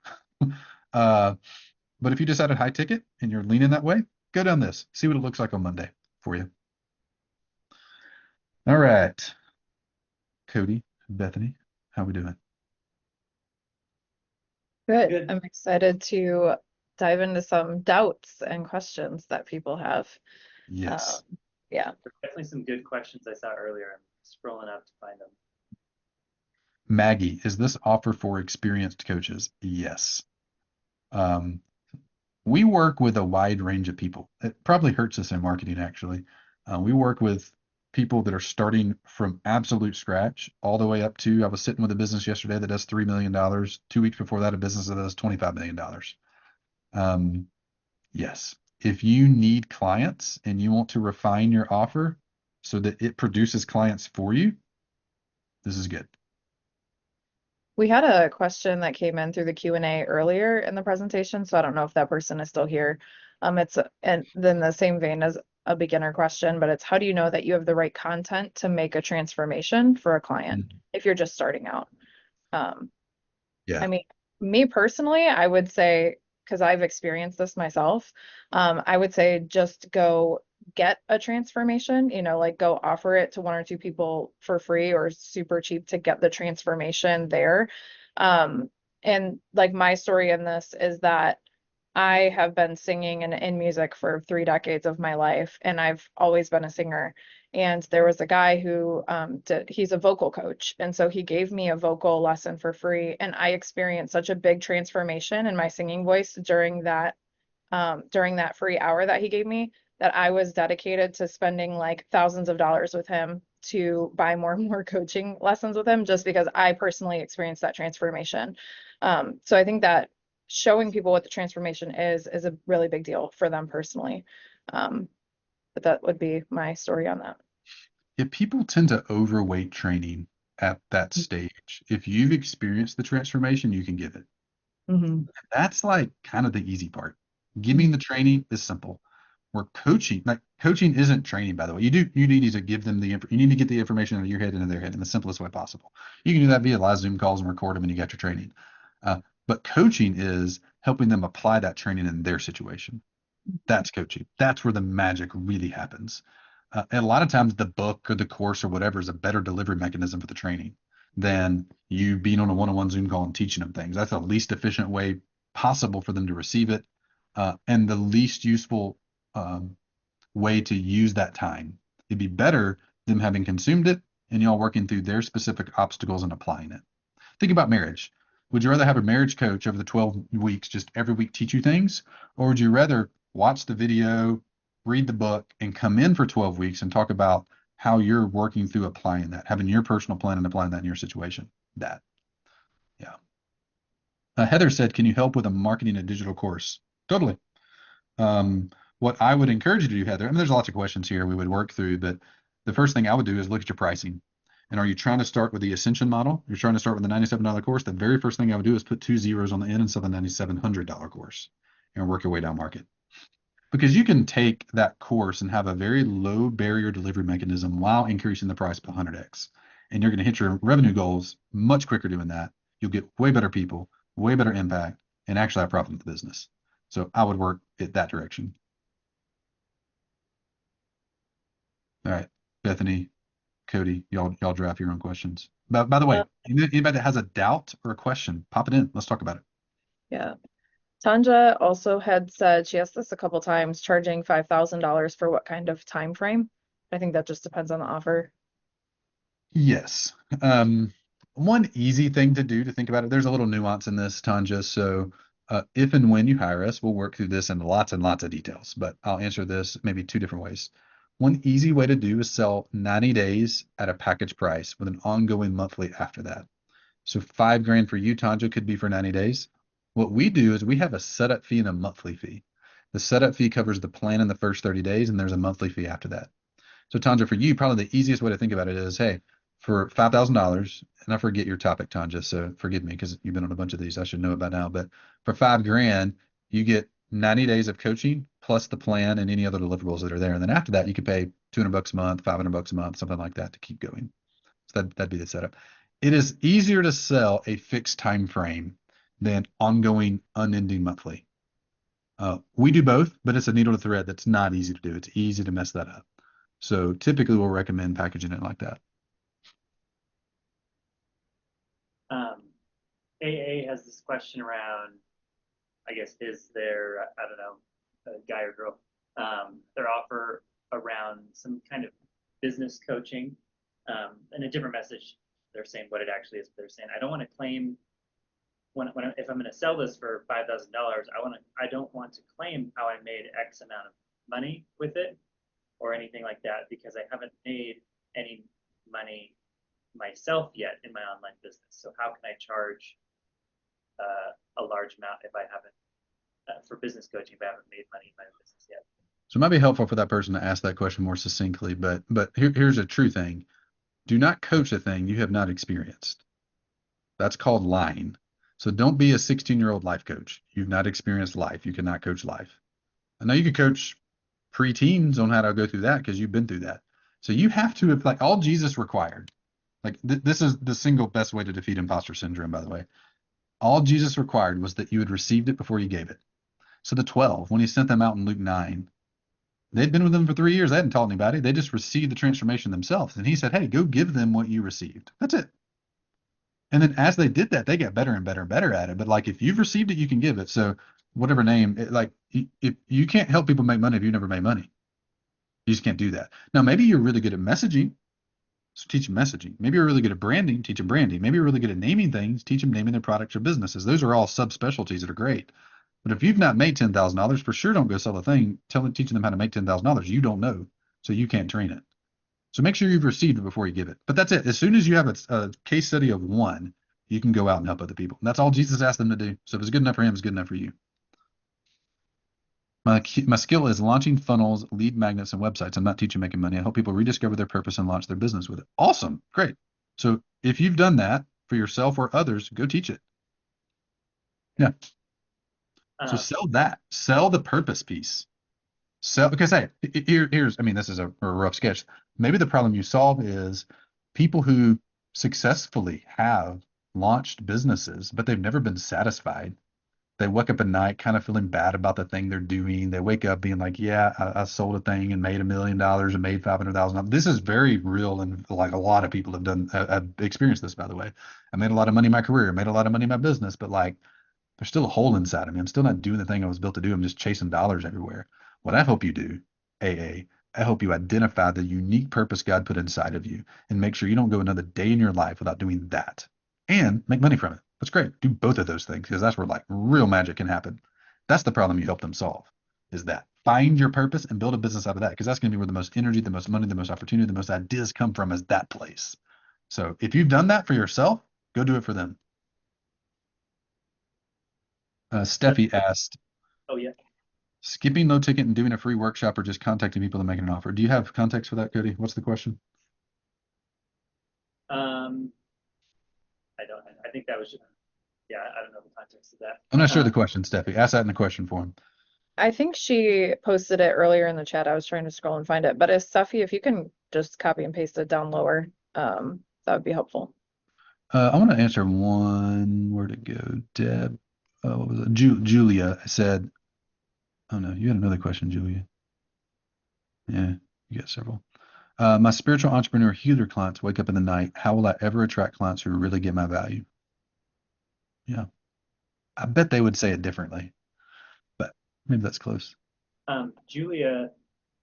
But if you decided high ticket and you're leaning that way, go down this. See what it looks like on Monday for you. All right. Cody, Bethany, how we doing? Good. Good. I'm excited to dive into some doubts and questions that people have. Yes. Yeah. Definitely some good questions I saw earlier. I'm scrolling up to find them. Maggie, is this offer for experienced coaches? Yes. We work with a wide range of people. It probably hurts us in marketing, actually. We work with people that are starting from absolute scratch all the way up to, I was sitting with a business yesterday that does $3 million. 2 weeks before that, a business that does $25 million. Yes. If you need clients and you want to refine your offer so that it produces clients for you, this is good. We had a question that came in through the Q&A earlier in the presentation, so I don't know if that person is still here. It's and then the same vein as a beginner question, but it's how do you know that you have the right content to make a transformation for a client if you're just starting out? Yeah. I mean, me personally, I would say, because I've experienced this myself, I would say just go get a transformation, like go offer it to one or two people for free or super cheap to get the transformation there. And like my story in this is that I have been singing and in music for 3 decades of my life, and I've always been a singer. And there was a guy who he's a vocal coach. And so he gave me a vocal lesson for free. And I experienced such a big transformation in my singing voice during that free hour that he gave me, that I was dedicated to spending like thousands of dollars with him to buy more and more coaching lessons with him, just because I personally experienced that transformation. So I think that showing people what the transformation is a really big deal for them personally. But that would be my story on that. Yeah, people tend to overweight training at that stage. If you've experienced the transformation, you can give it. Mm-hmm. That's like kind of the easy part. Giving the training is simple. Where coaching isn't training, by the way. You need to give them you need to get the information out of your head into their head in the simplest way possible. You can do that via live Zoom calls and record them, and you got your training. But coaching is helping them apply that training in their situation. That's coaching. That's where the magic really happens. And a lot of times the book or the course or whatever is a better delivery mechanism for the training than you being on a one-on-one Zoom call and teaching them things. That's the least efficient way possible for them to receive it, and the least useful way to use that time. It'd be better them having consumed it and y'all working through their specific obstacles and applying it. Think about marriage. Would you rather have a marriage coach over the 12 weeks just every week teach you things? Or would you rather watch the video, read the book, and come in for 12 weeks and talk about how you're working through applying that, having your personal plan and applying that in your situation? That. Yeah. Heather said, can you help with a marketing and digital course? Totally. What I would encourage you to do, Heather, I mean, there's lots of questions here we would work through, but the first thing I would do is look at your pricing. And are you trying to start with the Ascension model? You're trying to start with the $97 course. The very first thing I would do is put 2 zeros on the end and sell the $9,700 course and work your way down market. Because you can take that course and have a very low barrier delivery mechanism while increasing the price by 100x. And you're going to hit your revenue goals much quicker doing that. You'll get way better people, way better impact, and actually have profit in the business. So I would work it that direction. All right, Bethany, Cody, y'all draft your own questions. By the way, anybody that has a doubt or a question, pop it in. Let's talk about it. Yeah. Tanja also had said, she asked this a couple times, charging $5,000 for what kind of time frame? I think that just depends on the offer. Yes. One easy thing to do to think about it, there's a little nuance in this, Tanja. So if and when you hire us, we'll work through this in lots and lots of details, but I'll answer this maybe 2 different ways. One easy way to do is sell 90 days at a package price with an ongoing monthly after that. So $5,000 for you, Tanja, could be for 90 days. What we do is we have a setup fee and a monthly fee. The setup fee covers the plan in the first 30 days, and there's a monthly fee after that. So Tanja, for you, probably the easiest way to think about it is, hey, for $5,000, and I forget your topic, Tanja, so forgive me because you've been on a bunch of these. I should know it by now. But for $5,000, you get 90 days of coaching plus the plan and any other deliverables that are there. And then after that, you can pay $200 a month, $500 a month, something like that to keep going. So that'd be the setup. It is easier to sell a fixed time frame than ongoing, unending monthly. We do both, but it's a needle to thread that's not easy to do. It's easy to mess that up. So typically we'll recommend packaging it like that. AA has this question around, I guess, is there, I don't know, a guy or girl, their offer around some kind of business coaching, and a different message. They're saying what it actually is. They're saying, I don't want to claim if I'm going to sell this for $5,000, I don't want to claim how I made X amount of money with it or anything like that, because I haven't made any money myself yet in my online business. So how can I charge a large amount if I haven't for business coaching if I haven't made money in my business yet? So it might be helpful for that person to ask that question more succinctly, but here's a true thing. Do not coach a thing you have not experienced. That's called lying. So don't be a 16-year-old life coach. You've not experienced life. You cannot coach life. I know you can coach pre-teens on how to go through that because you've been through that. So you have to, like all Jesus required, like this is the single best way to defeat imposter syndrome, by the way. All Jesus required was that you had received it before you gave it. So the 12, when he sent them out in Luke 9, They'd been with him for 3 years. They hadn't taught anybody. They just received the transformation themselves. And he said, hey, go give them what you received. That's it. And then as they did that, they got better and better and better at it. But like, if you've received it, you can give it. So whatever name, if you can't help people make money if you never made money, you just can't do that. Now, maybe you're really good at messaging. So teach them messaging. Maybe you're really good at branding. Teach them branding. Maybe you're really good at naming things. Teach them naming their products or businesses. Those are all subspecialties that are great. But if you've not made $10,000, for sure don't go sell a thing teaching them how to make $10,000. You don't know, so you can't train it. So make sure you've received it before you give it. But that's it. As soon as you have a case study of one, you can go out and help other people. And that's all Jesus asked them to do. So if it's good enough for him, it's good enough for you. My skill is launching funnels, lead magnets, and websites. I'm not teaching making money. I help people rediscover their purpose and launch their business with it. Awesome. Great. So if you've done that for yourself or others, go teach it. Yeah. So sell that. Sell the purpose piece. Sell, because hey, here's, I mean, this is a rough sketch. Maybe the problem you solve is people who successfully have launched businesses, but they've never been satisfied. They wake up at night kind of feeling bad about the thing they're doing. They wake up being like, yeah, I sold a thing and made $1 million and made $500,000. This is very real. And like a lot of people have experienced this, by the way. I made a lot of money in my career, made a lot of money in my business, but like, there's still a hole inside of me. I'm still not doing the thing I was built to do. I'm just chasing dollars everywhere. What I hope you do, I hope you identify the unique purpose God put inside of you and make sure you don't go another day in your life without doing that and make money from it. That's great. Do both of those things because that's where like real magic can happen. That's the problem you help them solve, is that find your purpose and build a business out of that, because that's going to be where the most energy, the most money, the most opportunity, the most ideas come from, is that place. So if you've done that for yourself, go do it for them. Steffi asked, Oh, yeah. skipping low ticket and doing a free workshop or just contacting people and making an offer. Do you have context for that, Cody? What's the question? I don't. I think that was just, yeah. I don't know the context of that. I'm not sure the question, Steffi. Ask that in the question form. I think she posted it earlier in the chat. I was trying to scroll and find it, but Stuffy, if you can just copy and paste it down lower, that would be helpful. I want to answer one. Where'd it go? Deb. What was it? Julia said, oh no, you had another question, Julia. Yeah, you got several. My spiritual entrepreneur healer clients wake up in the night. How will I ever attract clients who really get my value? Yeah. I bet they would say it differently, but maybe that's close. Julia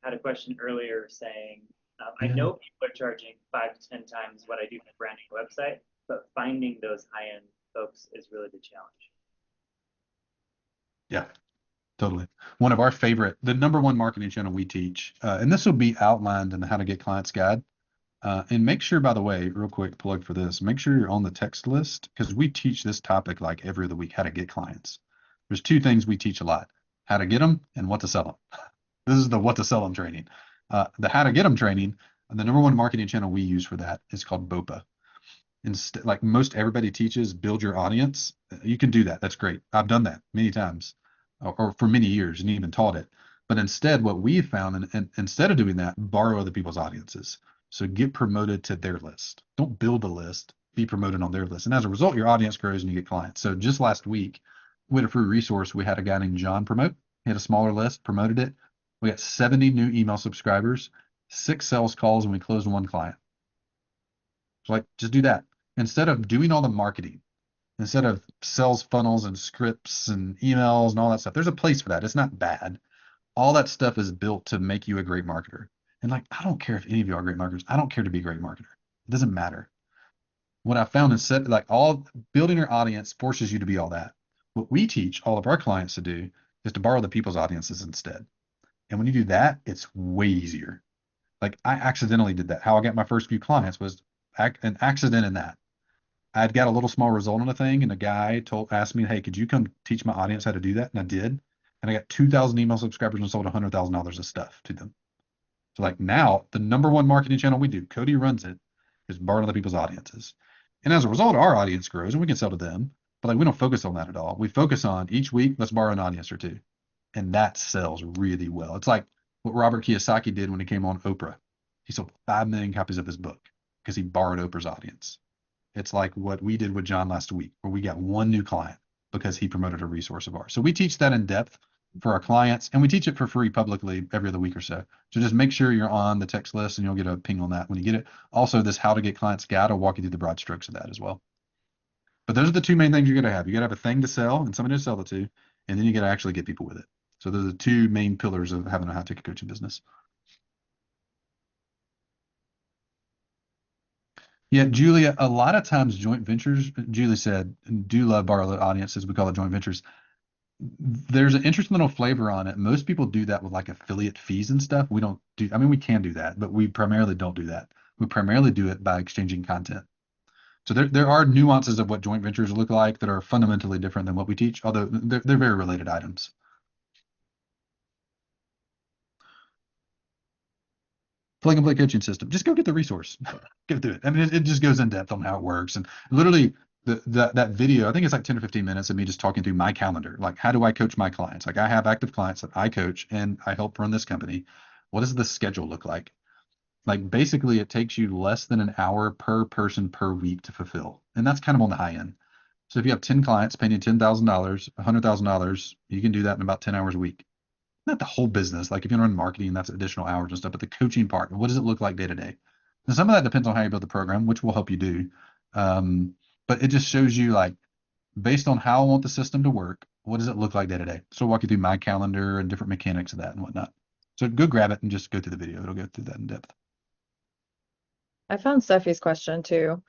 had a question earlier saying, I Yeah. know people are charging 5 to 10 times what I do for branding a website, but finding those high-end folks is really the challenge. Yeah, totally. One of our favorite, the number one marketing channel we teach, and this will be outlined in the How to Get Clients guide. And make sure, by the way, real quick plug for this, make sure you're on the text list, because we teach this topic like every other week, how to get clients. There's two things we teach a lot: how to get them and what to sell them. This is the what to sell them training. The how to get them training, the number one marketing channel we use for that is called BOPA. Instead, like most everybody teaches, build your audience. You can do that. That's great. I've done that many times, or for many years, and even taught it. But instead, what we've found, and instead of doing that, borrow other people's audiences. So get promoted to their list. Don't build a list. Be promoted on their list. And as a result, your audience grows and you get clients. So just last week, we had a free resource. We had a guy named John promote. He had a smaller list, promoted it. We got 70 new email subscribers, 6 sales calls, and we closed 1 client. So like, just do that. Instead of doing all the marketing, instead of sales funnels and scripts and emails and all that stuff, there's a place for that. It's not bad. All that stuff is built to make you a great marketer. And like, I don't care if any of you are great marketers. I don't care to be a great marketer. It doesn't matter. What I found is like all building your audience forces you to be all that. What we teach all of our clients to do is to borrow the people's audiences instead. And when you do that, it's way easier. Like I accidentally did that. How I got my first few clients was an accident in that. I'd got a little small result on a thing, and a guy asked me, hey, could you come teach my audience how to do that? And I did. And I got 2,000 email subscribers and sold $100,000 of stuff to them. So like now, the number one marketing channel we do, Cody runs it, is borrowing other people's audiences. And as a result, our audience grows and we can sell to them. But like we don't focus on that at all. We focus on each week, let's borrow an audience or two. And that sells really well. It's like what Robert Kiyosaki did when he came on Oprah. He sold 5 million copies of his book because he borrowed Oprah's audience. It's like what we did with John last week, where we got 1 new client because he promoted a resource of ours. So we teach that in depth. for our clients, and we teach it for free publicly every other week or so. So just make sure you're on the text list and you'll get a ping on that when you get it. Also, this how to get clients guide will walk you through the broad strokes of that as well. But those are the two main things you're going to have. You got to have a thing to sell and somebody to sell it to, and then you got to actually get people with it. So those are the two main pillars of having a high ticket coaching business. Yeah, Julia, a lot of times joint ventures, Julie said, do love borrow audiences. We call it joint ventures. There's an interesting little flavor on it. Most people do that with like affiliate fees and stuff. We don't do, I mean, we can do that, but we primarily don't do that. We primarily do it by exchanging content. So there are nuances of what joint ventures look like that are fundamentally different than what we teach, although they're very related items. Plug and play coaching system. Just go get the resource. Go through it. I mean, it just goes in depth on how it works. And literally that video, I think it's like 10 or 15 minutes of me just talking through my calendar. Like, how do I coach my clients? Like, I have active clients that I coach and I help run this company. What does the schedule look like? Like, basically, it takes you less than an hour per person per week to fulfill. And that's kind of on the high end. So if you have 10 clients paying you $10,000, $100,000, you can do that in about 10 hours a week. Not the whole business. Like if you run marketing, that's additional hours and stuff, but the coaching part, what does it look like day to day? And some of that depends on how you build the program, which will help you do. But it just shows you like, based on how I want the system to work, what does it look like day to day? So I'll walk you through my calendar and different mechanics of that and whatnot. So go grab it and just go through the video. It'll go through that in depth. I found Steffi's question too.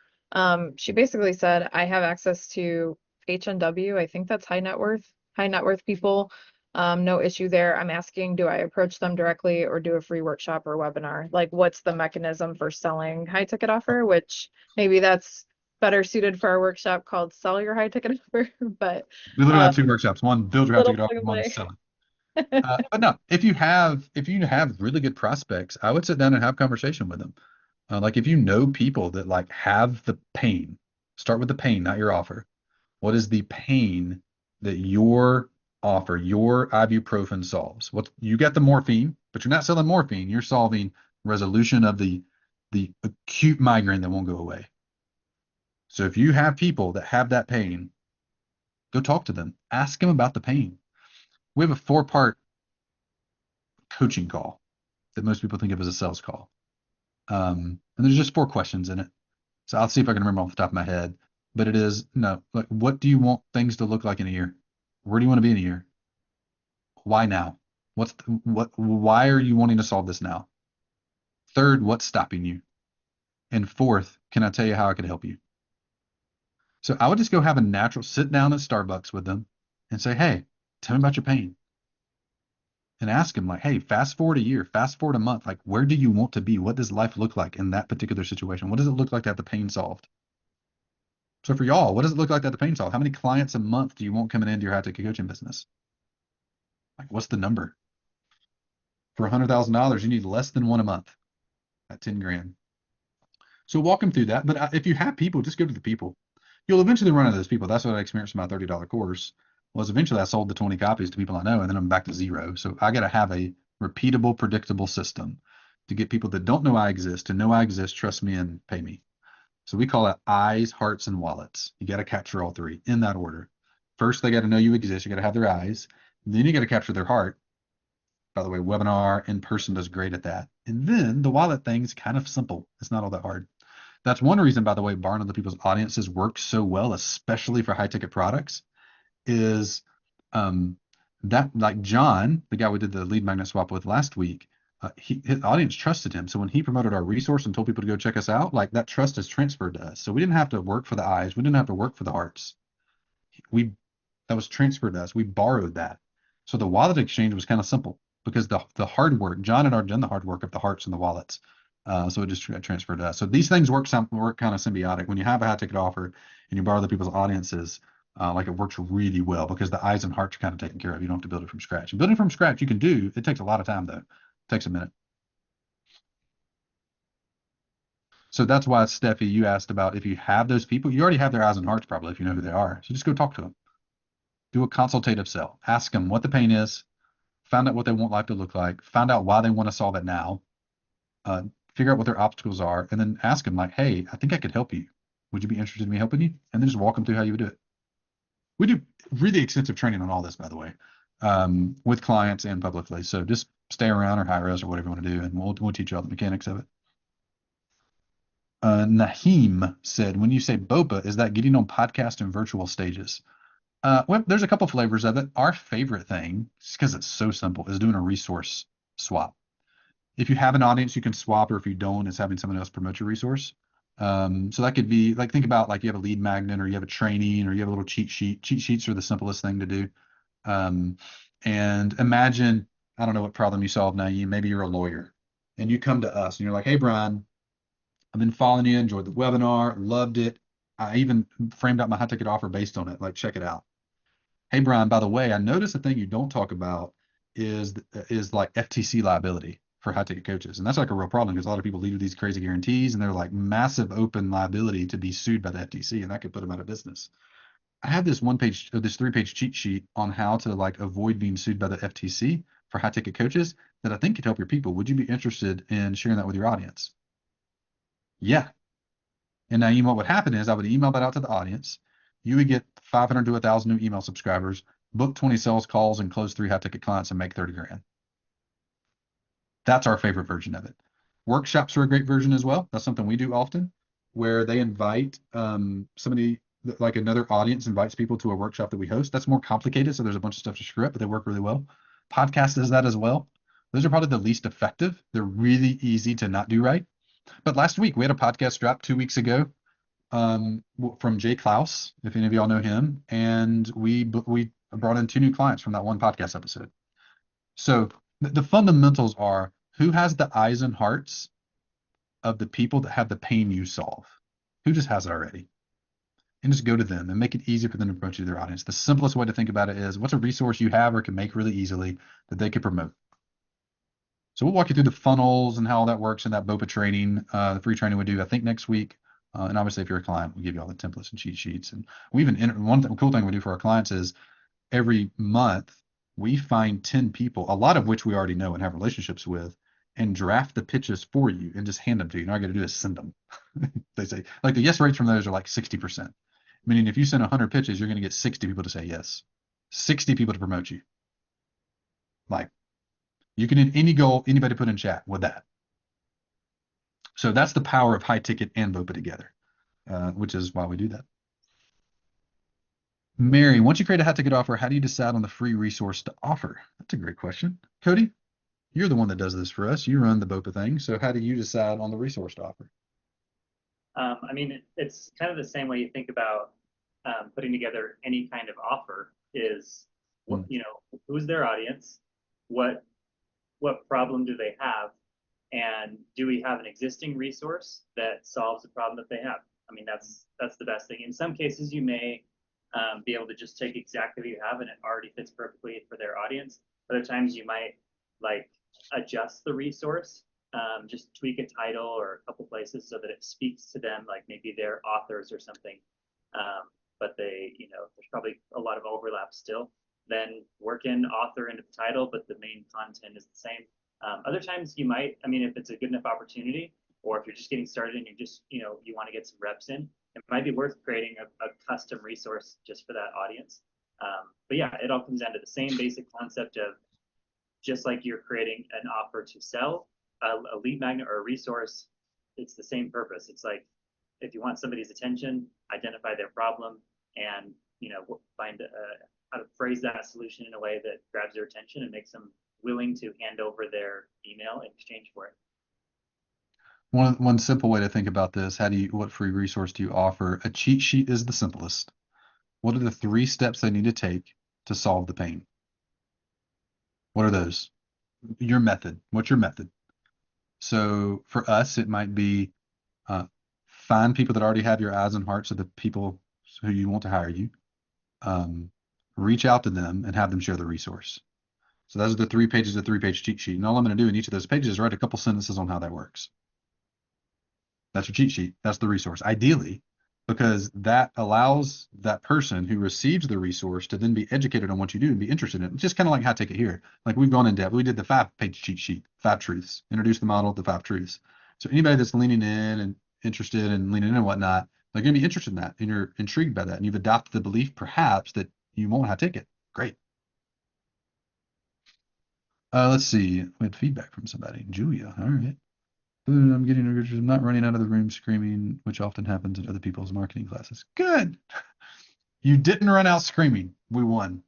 She basically said, I have access to HNW. I think that's high net worth people. No issue there. I'm asking, do I approach them directly or do a free workshop or webinar? Like, what's the mechanism for selling high ticket offer? Which maybe that's better suited for our workshop called Sell Your High Ticket Offer. But We literally have two workshops. One, build your high little ticket offer, plug and one, play. sell it. But no, if you have really good prospects, I would sit down and have a conversation with them. Like if you know people that like have the pain, start with the pain, not your offer. What is the pain that your offer, your ibuprofen solves? What you got the morphine, but you're not selling morphine. You're solving resolution of the acute migraine that won't go away. So if you have people that have that pain, go talk to them. Ask them about the pain. We have a 4-part coaching call that most people think of as a sales call. And there's just 4 questions in it. So I'll see if I can remember off the top of my head. But it is, no, like, what do you want things to look like in a year? Where do you want to be in a year? Why now? Why are you wanting to solve this now? Third, what's stopping you? And fourth, can I tell you how I could help you? So I would just go have a natural sit down at Starbucks with them and say, hey, tell me about your pain. And ask them like, hey, fast forward a year, fast forward a month. Like, where do you want to be? What does life look like in that particular situation? What does it look like to have the pain solved? So for y'all, what does it look like to have the pain solved? How many clients a month do you want coming into your high ticket coaching business? Like, what's the number? For $100,000, you need less than one a month at 10 grand. So walk them through that. But if you have people, just go to the people. You'll eventually run into those people. That's what I experienced in my $30 course. Was eventually I sold the 20 copies to people I know, and then I'm back to zero. So I got to have a repeatable, predictable system to get people that don't know I exist to know I exist, trust me, and pay me. So we call it eyes, hearts, and wallets. You got to capture all 3 in that order. First, they got to know you exist. You got to have their eyes. Then you got to capture their heart. By the way, webinar in person does great at that. And then the wallet thing's kind of simple. It's not all that hard. That's one reason, by the way, borrowing other people's audiences works so well, especially for high ticket products, is that like John, the guy we did the lead magnet swap with last week, his audience trusted him. So when he promoted our resource and told people to go check us out, like that trust is transferred to us. So we didn't have to work for the eyes. We didn't have to work for the hearts. That was transferred to us. We borrowed that. So the wallet exchange was kind of simple because the hard work, John had already done the hard work of the hearts and the wallets. So it just got transferred to us. So these things work kind of symbiotic. When you have a high ticket offer and you borrow other people's audiences, like it works really well because the eyes and hearts are kind of taken care of. You don't have to build it from scratch. And building from scratch, you can do. It takes a lot of time though. It takes a minute. So that's why, Steffi, you asked about if you have those people, you already have their eyes and hearts probably if you know who they are. So just go talk to them. Do a consultative sell. Ask them what the pain is. Find out what they want life to look like. Find out why they want to solve it now. Figure out what their obstacles are, and then ask them like, "Hey, I think I could help you. Would you be interested in me helping you?" And then just walk them through how you would do it. We do really extensive training on all this, by the way. with clients and publicly. So just stay around or hire us or whatever you want to do, and we'll teach you all the mechanics of it. Naheem said, when you say BOPA, is that getting on podcast and virtual stages? Well, there's a couple flavors of it. Our favorite thing, just because it's so simple, is doing a resource swap. If you have an audience, you can swap, or if you don't, it's having someone else promote your resource. So that could be like, think about like you have a lead magnet, or you have a training, or you have a little cheat sheet. Cheat sheets are the simplest thing to do. And imagine, I don't know what problem you solve now. Maybe you're a lawyer and you come to us and you're like, hey, Brian, I've been following you, enjoyed the webinar, loved it. I even framed out my high ticket offer based on it. Like, check it out. Hey, Brian, by the way, I noticed the thing you don't talk about is like FTC liability for high ticket coaches. And that's like a real problem because a lot of people leave with these crazy guarantees and they're like massive open liability to be sued by the FTC, and that could put them out of business. I have this this 3-page cheat sheet on how to like avoid being sued by the FTC for high ticket coaches that I think could help your people. Would you be interested in sharing that with your audience? Yeah. And now, what would happen is I would email that out to the audience. You would get 500 to 1,000 new email subscribers, book 20 sales calls, and close 3 high ticket clients and make 30 grand. That's our favorite version of it. Workshops are a great version as well. That's something we do often, where they invite somebody, like another audience invites people to a workshop that we host. That's more complicated, so there's a bunch of stuff to screw up, but they work really well. Podcast does that as well. Those are probably the least effective. They're really easy to not do right. But last week we had a podcast drop 2 weeks ago from Jay Klaus, if any of y'all know him, and we brought in 2 new clients from that one podcast episode. So the fundamentals are, who has the eyes and hearts of the people that have the pain you solve? Who just has it already? And just go to them and make it easy for them to promote you to their audience. The simplest way to think about it is, what's a resource you have or can make really easily that they could promote? So we'll walk you through the funnels and how all that works in that BOPA training, the free training we do, I think, next week. And obviously, if you're a client, we'll give you all the templates and cheat sheets. And we even, cool thing we do for our clients is every month we find 10 people, a lot of which we already know and have relationships with, and draft the pitches for you and just hand them to you. And all I got to do is send them. They say, like, the yes rates from those are like 60%. Meaning if you send 100 pitches, you're going to get 60 people to say yes, 60 people to promote you. Like, you can hit any goal anybody put in chat with that. So that's the power of high ticket and BOPA together, which is why we do that. Mary, once you create a high ticket offer, how do you decide on the free resource to offer? That's a great question. Cody, you're the one that does this for us. You run the BOPA thing. So how do you decide on the resource to offer? I mean, it's kind of the same way you think about putting together any kind of offer is, you know, who's their audience, what problem do they have, and do we have an existing resource that solves the problem that they have? I mean, that's the best thing. In some cases, you may be able to just take exactly what you have and it already fits perfectly for their audience. Other times you might like adjust the resource, just tweak a title or a couple places so that it speaks to them, like maybe they're authors or something, but they, you know, there's probably a lot of overlap still. Then work in author into the title, but the main content is the same. Other times you might, I mean, if it's a good enough opportunity, or if you're just getting started and you just, you know, you want to get some reps in, it might be worth creating a custom resource just for that audience. But yeah, it all comes down to the same basic concept of, just like you're creating an offer to sell a lead magnet or a resource, it's the same purpose. It's like, if you want somebody's attention, identify their problem, and, you know, find how to phrase that solution in a way that grabs their attention and makes them willing to hand over their email in exchange for it. One simple way to think about this, what free resource do you offer? A cheat sheet is the simplest. What are the 3 steps they need to take to solve the pain? What are those? Your method. What's your method? So for us, it might be find people that already have your eyes and hearts of the people who you want to hire you. Reach out to them and have them share the resource. So those are the 3 pages of 3-page cheat sheet. And all I'm going to do in each of those pages is write a couple sentences on how that works. That's your cheat sheet. That's the resource. Ideally, because that allows that person who receives the resource to then be educated on what you do and be interested in it. It's just kind of like high ticket here. Like, we've gone in depth. We did the 5-page cheat sheet, 5 truths, introduce the model, the 5 truths. So anybody that's leaning in and interested and leaning in and whatnot, they're going to be interested in that, and you're intrigued by that, and you've adopted the belief perhaps that you want high ticket. Great. Let's see. We had feedback from somebody. Julia. All right. I'm getting I'm not running out of the room screaming, which often happens in other people's marketing classes. Good. You didn't run out screaming. We won.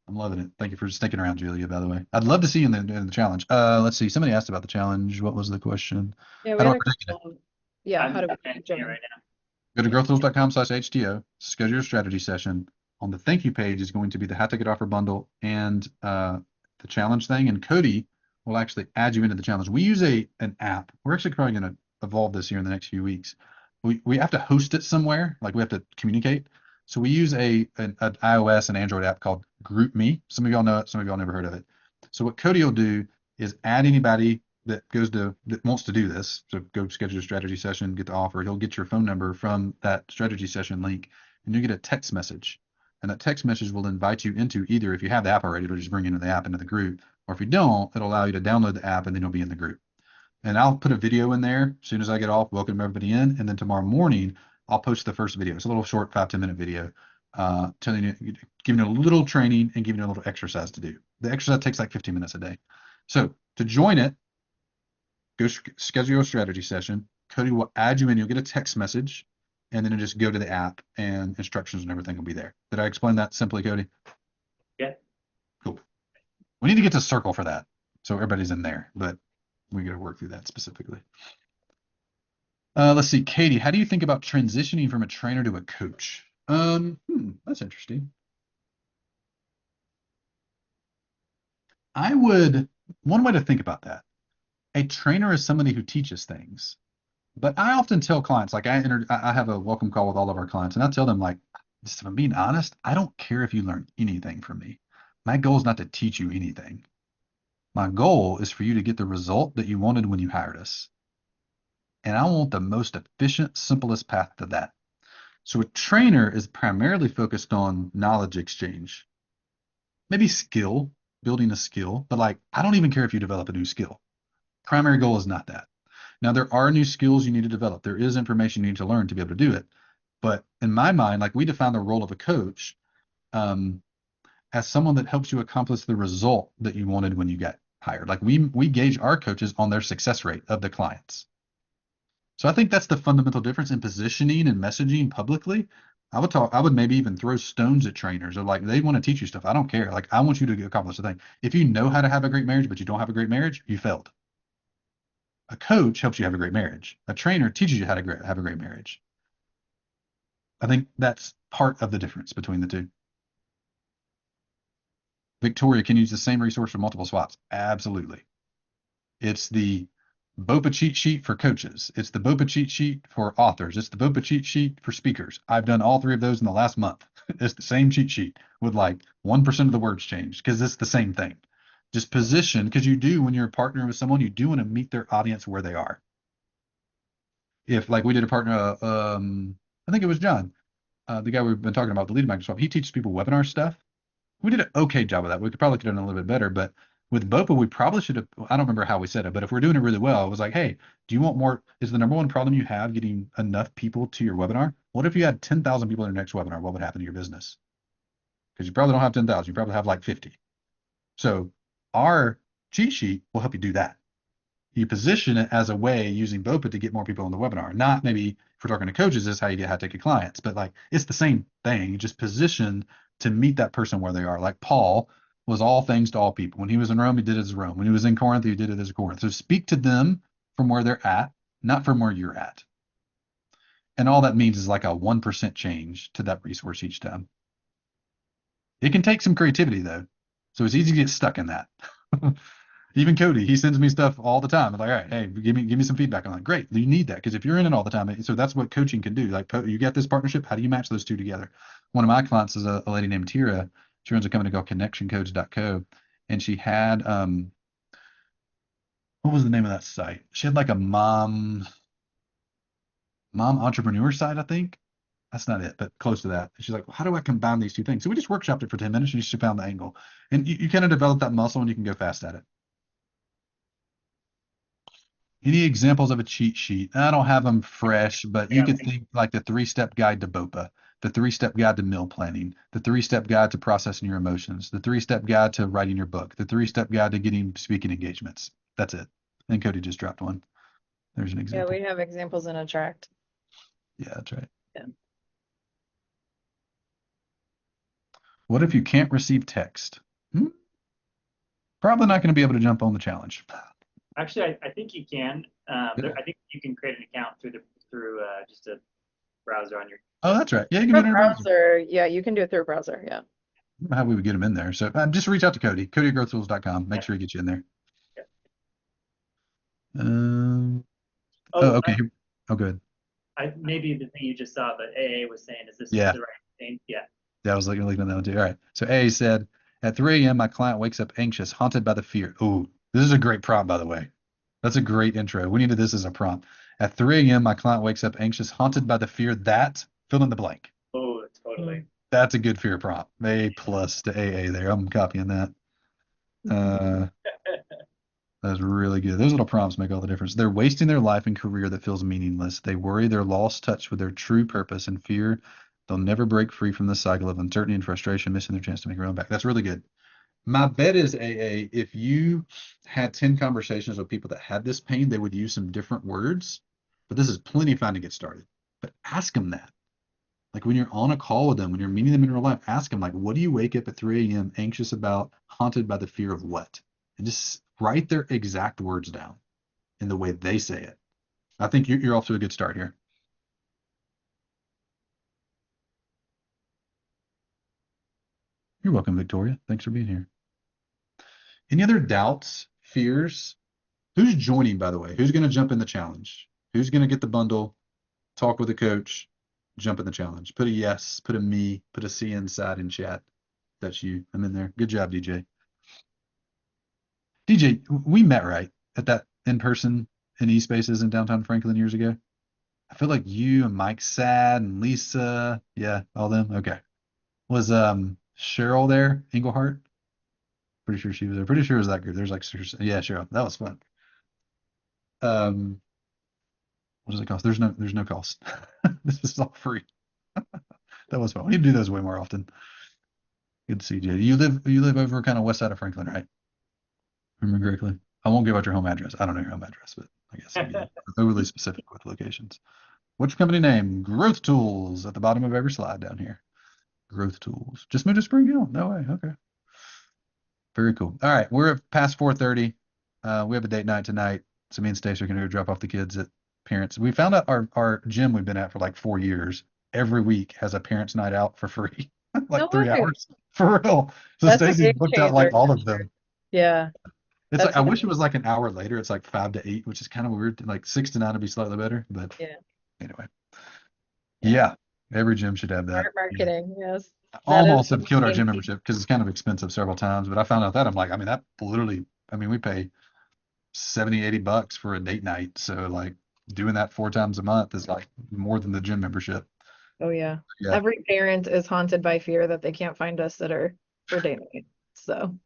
I'm loving it. Thank you for sticking around, Julia, by the way. I'd love to see you in the challenge. Let's see. Somebody asked about the challenge. What was the question? Yeah, How we do I had a predict it? couple. Yeah, how I'm do we in join? right now. Go to growthtools.com/HTO, schedule your strategy session. On the thank you page is going to be the High Ticket Offer Bundle and the challenge thing. And Cody will actually add you into the challenge. We use an app. We're actually probably going to evolve this here in the next few weeks. We have to host it somewhere, like we have to communicate. So we use an iOS and Android app called GroupMe. Some of y'all know it, some of y'all never heard of it. So what Cody will do is add anybody that wants to do this. So go schedule a strategy session, get the offer. He'll get your phone number from that strategy session link, and you get a text message. And that text message will invite you into either, if you have the app already, it'll just bring you into the app into the group. Or if you don't, it'll allow you to download the app and then you'll be in the group. And I'll put a video in there as soon as I get off, welcome everybody in. And then tomorrow morning, I'll post the first video. It's a little short 5-10 minute video, telling you, giving you a little training and giving you a little exercise to do. The exercise takes like 15 minutes a day. So to join it, go schedule your strategy session. Cody will add you in. You'll get a text message, and then you just go to the app, and instructions and everything will be there. Did I explain that simply, Cody? Yeah. Cool. We need to get to Circle for that, so everybody's in there, but we got to work through that specifically. Let's see, Katie, how do you think about transitioning from a trainer to a coach? That's interesting. One way to think about that, a trainer is somebody who teaches things. But I often tell clients, like I have a welcome call with all of our clients, and I tell them, like, just if I'm being honest, I don't care if you learn anything from me. My goal is not to teach you anything. My goal is for you to get the result that you wanted when you hired us. And I want the most efficient, simplest path to that. So a trainer is primarily focused on knowledge exchange, maybe skill, building a skill, but like, I don't even care if you develop a new skill. Primary goal is not that. Now, there are new skills you need to develop. There is information you need to learn to be able to do it. But in my mind, like, we define the role of a coach as someone that helps you accomplish the result that you wanted when you got hired. Like, we gauge our coaches on their success rate of the clients. So I think that's the fundamental difference in positioning and messaging publicly. I would maybe even throw stones at trainers, or like, they want to teach you stuff. I don't care. Like, I want you to accomplish the thing. If you know how to have a great marriage, but you don't have a great marriage, you failed. A coach helps you have a great marriage. A trainer teaches you how to have a great marriage. I think that's part of the difference between the two. Victoria can use the same resource for multiple spots. Absolutely. It's the BOPA cheat sheet for coaches. It's the BOPA cheat sheet for authors. It's the BOPA cheat sheet for speakers. I've done all three of those in the last month. It's the same cheat sheet with like 1% of the words changed, because it's the same thing. Just position, because you do, when you're a partner with someone, you do want to meet their audience where they are. If, like, we did a partner, I think it was John, the guy we've been talking about, the lead Microsoft, he teaches people webinar stuff. We did an okay job of that. We could probably could have done a little bit better, but with BOPA, we probably should have, I don't remember how we said it, but if we're doing it really well, it was like, hey, do you want more? Is the number one problem you have getting enough people to your webinar? What if you had 10,000 people in your next webinar? What would happen to your business? Because you probably don't have 10,000. You probably have like 50. So our cheat sheet will help you do that. You position it as a way using BOPA to get more people on the webinar. Not maybe, if we're talking to coaches, is how you get high ticket clients, but like, it's the same thing. You just position to meet that person where they are. Like, Paul was all things to all people. When he was in Rome, he did it as Rome. When he was in Corinth, he did it as Corinth. So speak to them from where they're at, not from where you're at. And all that means is like a 1% change to that resource each time. It can take some creativity though. So it's easy to get stuck in that. Even Cody, he sends me stuff all the time. I'm like, all right, hey, give me some feedback. I'm like, great, you need that, because if you're in it all the time, so that's what coaching can do. Like, you get this partnership, how do you match those two together? One of my clients is a lady named Tira. She runs a company called connectioncodes.co, and she had what was the name of that site? She had like a mom entrepreneur site, I think. That's not it, but close to that. And she's like, well, how do I combine these two things? So we just workshopped it for 10 minutes, and she found the angle. And you kind of develop that muscle, and you can go fast at it. Any examples of a cheat sheet? I don't have them fresh, but you Yeah. could think like the 3-step guide to BOPA. the 3-step guide to meal planning, the 3-step guide to processing your emotions, the 3-step guide to writing your book, the 3-step guide to getting speaking engagements. That's it. And Cody just dropped one. There's an Yeah, example. we have examples in a tract. Yeah, that's right. Yeah. What if you can't receive text? Probably not going to be able to jump on the challenge. Actually, I think you can. Yeah. I think you can create an account through just a browser on your. Oh, that's right. Yeah, you can Through do it in a a browser. browser, yeah, you can do it through a browser, yeah. I don't know how we would get them in there. So just reach out to Cody, Cody@growthtools.com. Make sure he gets you in there. Yeah. Oh, okay. Oh, good. Maybe the thing you just saw, but AA was saying, is this Yeah. the right thing? Yeah. Yeah, I was looking at that one too. All right. So A said, at 3 a.m., my client wakes up anxious, haunted by the fear. Oh, this is a great prompt, by the way. That's a great intro. We needed this as a prompt. At 3 a.m., my client wakes up anxious, haunted by the fear that fill in the blank. Oh, totally. That's a good fear prompt. A+ to AA there. I'm copying that. That's really good. Those little prompts make all the difference. They're wasting their life and career that feels meaningless. They worry they're lost touch with their true purpose and fear they'll never break free from the cycle of uncertainty and frustration, missing their chance to make their own back. That's really good. My bet is AA, if you had 10 conversations with people that had this pain, they would use some different words. But this is plenty fine to get started. But ask them that. Like when you're on a call with them, when you're meeting them in real life, ask them, like, what do you wake up at 3 a.m. anxious about, haunted by the fear of what? And just write their exact words down in the way they say it. I think you're off to a good start here. You're welcome, Victoria. Thanks for being here. Any other doubts, fears? Who's joining, by the way? Who's going to jump in the challenge? Who's going to get the bundle, talk with the coach, jump in the challenge? Put a yes, put a me, put a C inside in chat. That's you. I'm in there. Good job, DJ. DJ, we met, right? At that in-person in eSpaces in downtown Franklin years ago? I feel like you and Mike Sad and Lisa, yeah, all them. Okay. Was Cheryl there? Englehart? Pretty sure she was there. Pretty sure it was that group. There's like, yeah, Cheryl. That was fun. What does it cost? There's no cost. This is all free. That was fun. We need to do those way more often. Good to see you. You live over kind of west side of Franklin, right? Remember correctly? I won't give out your home address. I don't know your home address, but I guess I'll be overly specific with locations. What's your company name? Growth Tools at the bottom of every slide down here. Growth Tools. Just moved to Spring Hill. No way. Okay. Very cool. All right. We're at past 4:30. We have a date night tonight. So me and Stacey are going to go drop off the kids at parents. We found out our gym we've been at for like 4 years every week has a parents night out for free. Like No 3 way. hours for real. So That's a Stacey game booked out like changer all for of them. sure. Yeah. It's like That's I wish it was like an hour later. It's like 5 to 8, which is kind of weird. Like 6 to 9 would be slightly better. But Yeah. anyway. Yeah. Every gym should have that. Smart marketing, yes. I That is almost have killed our game gym changer. membership because it's kind of expensive several times. But I found out that I'm like, I mean, that literally, I mean, we pay 70, $80 for a date night. So like doing that 4 times a month is like more than the gym membership. Oh yeah. Yeah. Every parent is haunted by fear that they can't find a sitter for date night. So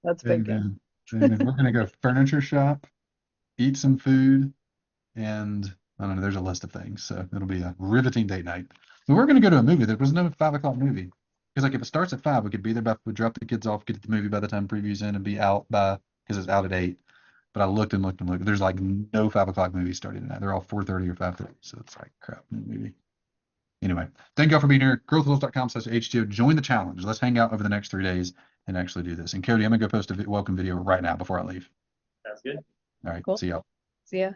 that's big game. Amen. Amen. We're gonna go furniture shop, eat some food, and I don't know, there's a list of things. So it'll be a riveting date night. But we're gonna go to a movie. There was no 5 o'clock movie. Because like if it starts at 5, we could be there we drop the kids off, get to the movie by the time previews in and be out by because it's out at 8. But I looked and looked and looked. There's like no 5 o'clock movies starting tonight. They're all 4:30 or 5:30. So it's like crap movie. Anyway, thank y'all for being here. growthwheels.com/HTO. Join the challenge. Let's hang out over the next 3 days and actually do this. And Cody, I'm gonna go post a welcome video right now before I leave. Sounds good. All right. Cool. See y'all. See ya.